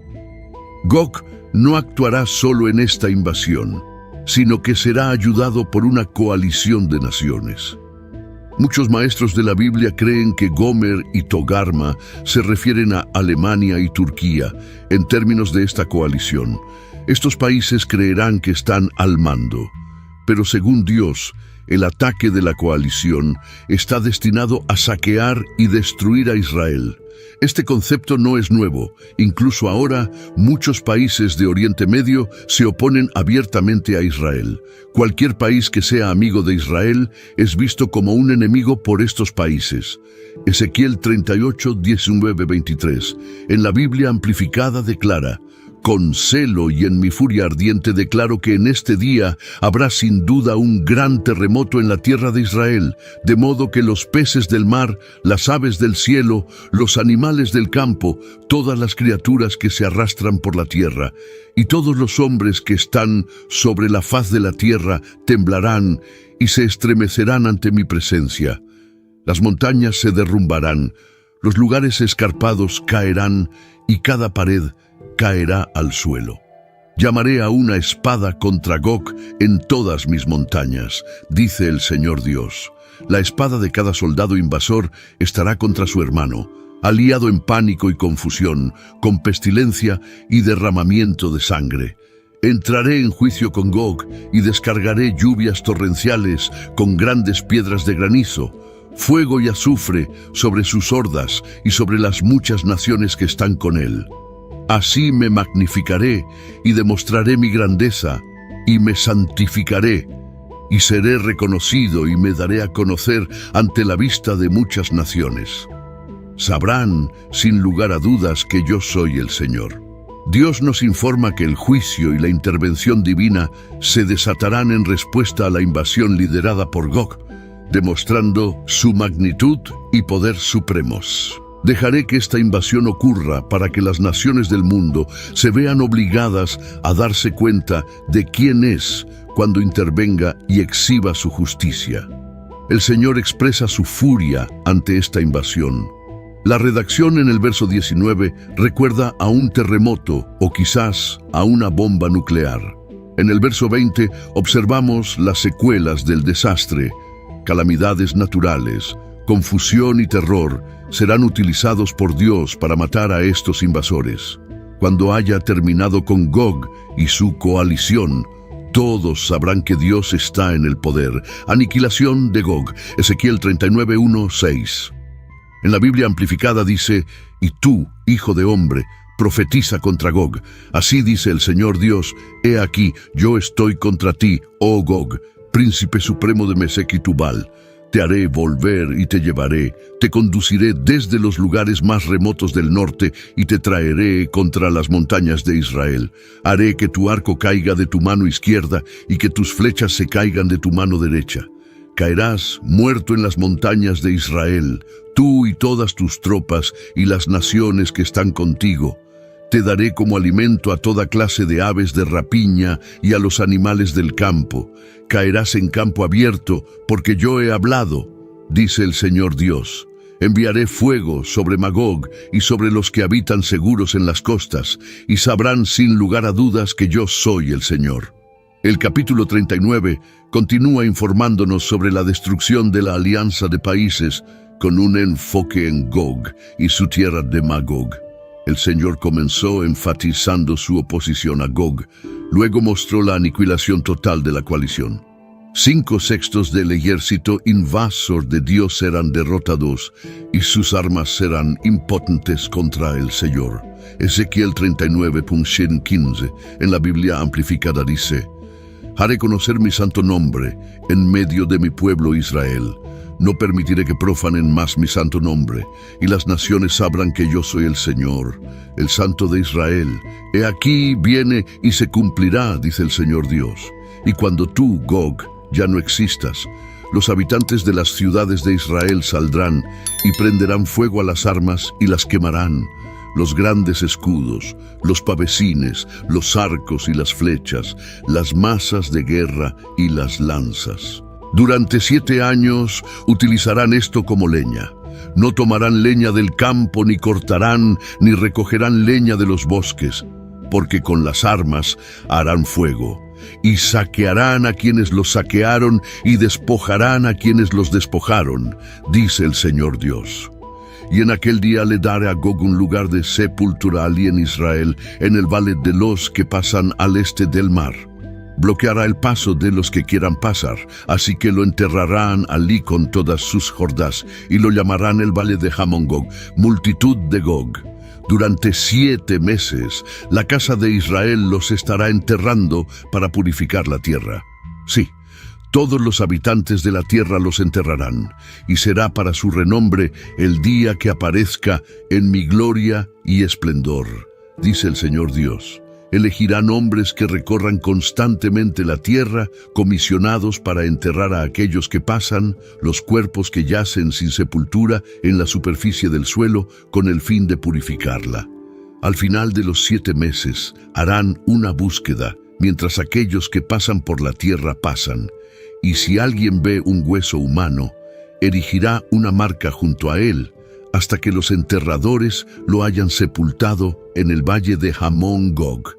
[SPEAKER 1] Gog no actuará solo en esta invasión, sino que será ayudado por una coalición de naciones. Muchos maestros de la Biblia creen que Gomer y Togarma se refieren a Alemania y Turquía en términos de esta coalición. Estos países creerán que están al mando, pero según Dios, el ataque de la coalición está destinado a saquear y destruir a Israel. Este concepto no es nuevo. Incluso ahora, muchos países de Oriente Medio se oponen abiertamente a Israel. Cualquier país que sea amigo de Israel es visto como un enemigo por estos países. Ezequiel 38:19-23, en la Biblia amplificada declara: con celo y en mi furia ardiente declaro que en este día habrá sin duda un gran terremoto en la tierra de Israel, de modo que los peces del mar, las aves del cielo, los animales del campo, todas las criaturas que se arrastran por la tierra, y todos los hombres que están sobre la faz de la tierra temblarán y se estremecerán ante mi presencia. Las montañas se derrumbarán, los lugares escarpados caerán y cada pared caerá al suelo. Llamaré a una espada contra Gog en todas mis montañas, dice el Señor Dios. La espada de cada soldado invasor estará contra su hermano, aliado en pánico y confusión, con pestilencia y derramamiento de sangre. Entraré en juicio con Gog y descargaré lluvias torrenciales con grandes piedras de granizo, fuego y azufre sobre sus hordas y sobre las muchas naciones que están con él. Así me magnificaré y demostraré mi grandeza, y me santificaré, y seré reconocido y me daré a conocer ante la vista de muchas naciones. Sabrán, sin lugar a dudas, que yo soy el Señor. Dios nos informa que el juicio y la intervención divina se desatarán en respuesta a la invasión liderada por Gog, demostrando su magnitud y poder supremos. Dejaré que esta invasión ocurra para que las naciones del mundo se vean obligadas a darse cuenta de quién es cuando intervenga y exhiba su justicia. El Señor expresa su furia ante esta invasión. La redacción en el verso 19 recuerda a un terremoto o quizás a una bomba nuclear. En el verso 20 observamos las secuelas del desastre. Calamidades naturales, confusión y terror serán utilizados por Dios para matar a estos invasores. Cuando haya terminado con Gog y su coalición, todos sabrán que Dios está en el poder. Aniquilación de Gog. Ezequiel 39:1-6. En la Biblia amplificada dice: «Y tú, hijo de hombre, profetiza contra Gog. Así dice el Señor Dios: He aquí, yo estoy contra ti, oh Gog, príncipe supremo de Mesec y Tubal. Te haré volver y te llevaré, te conduciré desde los lugares más remotos del norte y te traeré contra las montañas de Israel. Haré que tu arco caiga de tu mano izquierda y que tus flechas se caigan de tu mano derecha. Caerás muerto en las montañas de Israel, tú y todas tus tropas y las naciones que están contigo. Te daré como alimento a toda clase de aves de rapiña y a los animales del campo. Caerás en campo abierto, porque yo he hablado, dice el Señor Dios. Enviaré fuego sobre Magog y sobre los que habitan seguros en las costas, y sabrán sin lugar a dudas que yo soy el Señor». El capítulo 39 continúa informándonos sobre la destrucción de la alianza de países con un enfoque en Gog y su tierra de Magog. El Señor comenzó enfatizando su oposición a Gog, luego mostró la aniquilación total de la coalición. 5/6 del ejército invasor de Dios serán derrotados y sus armas serán impotentes contra el Señor. Ezequiel 39:15 en la Biblia amplificada dice: «Haré conocer mi santo nombre en medio de mi pueblo Israel. No permitiré que profanen más mi santo nombre, y las naciones sabrán que yo soy el Señor, el Santo de Israel. He aquí viene y se cumplirá, dice el Señor Dios. Y cuando tú, Gog, ya no existas, los habitantes de las ciudades de Israel saldrán y prenderán fuego a las armas y las quemarán. Los grandes escudos, los pavesines, los arcos y las flechas, las masas de guerra y las lanzas. Durante 7 años utilizarán esto como leña. No tomarán leña del campo, ni cortarán, ni recogerán leña de los bosques, porque con las armas harán fuego, y saquearán a quienes los saquearon, y despojarán a quienes los despojaron, dice el Señor Dios. Y en aquel día le daré a Gog un lugar de sepultura allí en Israel, en el valle de los que pasan al este del mar. Bloqueará el paso de los que quieran pasar, así que lo enterrarán allí con todas sus hordas, y lo llamarán el valle de Hamón-Gog, multitud de Gog. Durante 7 meses, la casa de Israel los estará enterrando para purificar la tierra. Sí, todos los habitantes de la tierra los enterrarán, y será para su renombre el día que aparezca en mi gloria y esplendor, dice el Señor Dios. Elegirán hombres que recorran constantemente la tierra, comisionados para enterrar a aquellos que pasan, los cuerpos que yacen sin sepultura en la superficie del suelo, con el fin de purificarla. Al final de los 7 meses, harán una búsqueda, mientras aquellos que pasan por la tierra pasan. Y si alguien ve un hueso humano, erigirá una marca junto a él, hasta que los enterradores lo hayan sepultado en el valle de Hamón-Gog.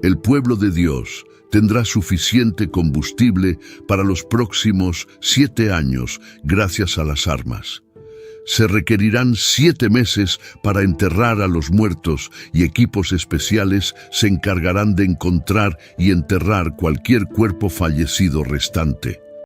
[SPEAKER 1] El pueblo de Dios tendrá suficiente combustible para los próximos 7 años gracias a las armas. Se requerirán 7 meses para enterrar a los muertos y equipos especiales se encargarán de encontrar y enterrar cualquier cuerpo fallecido restante.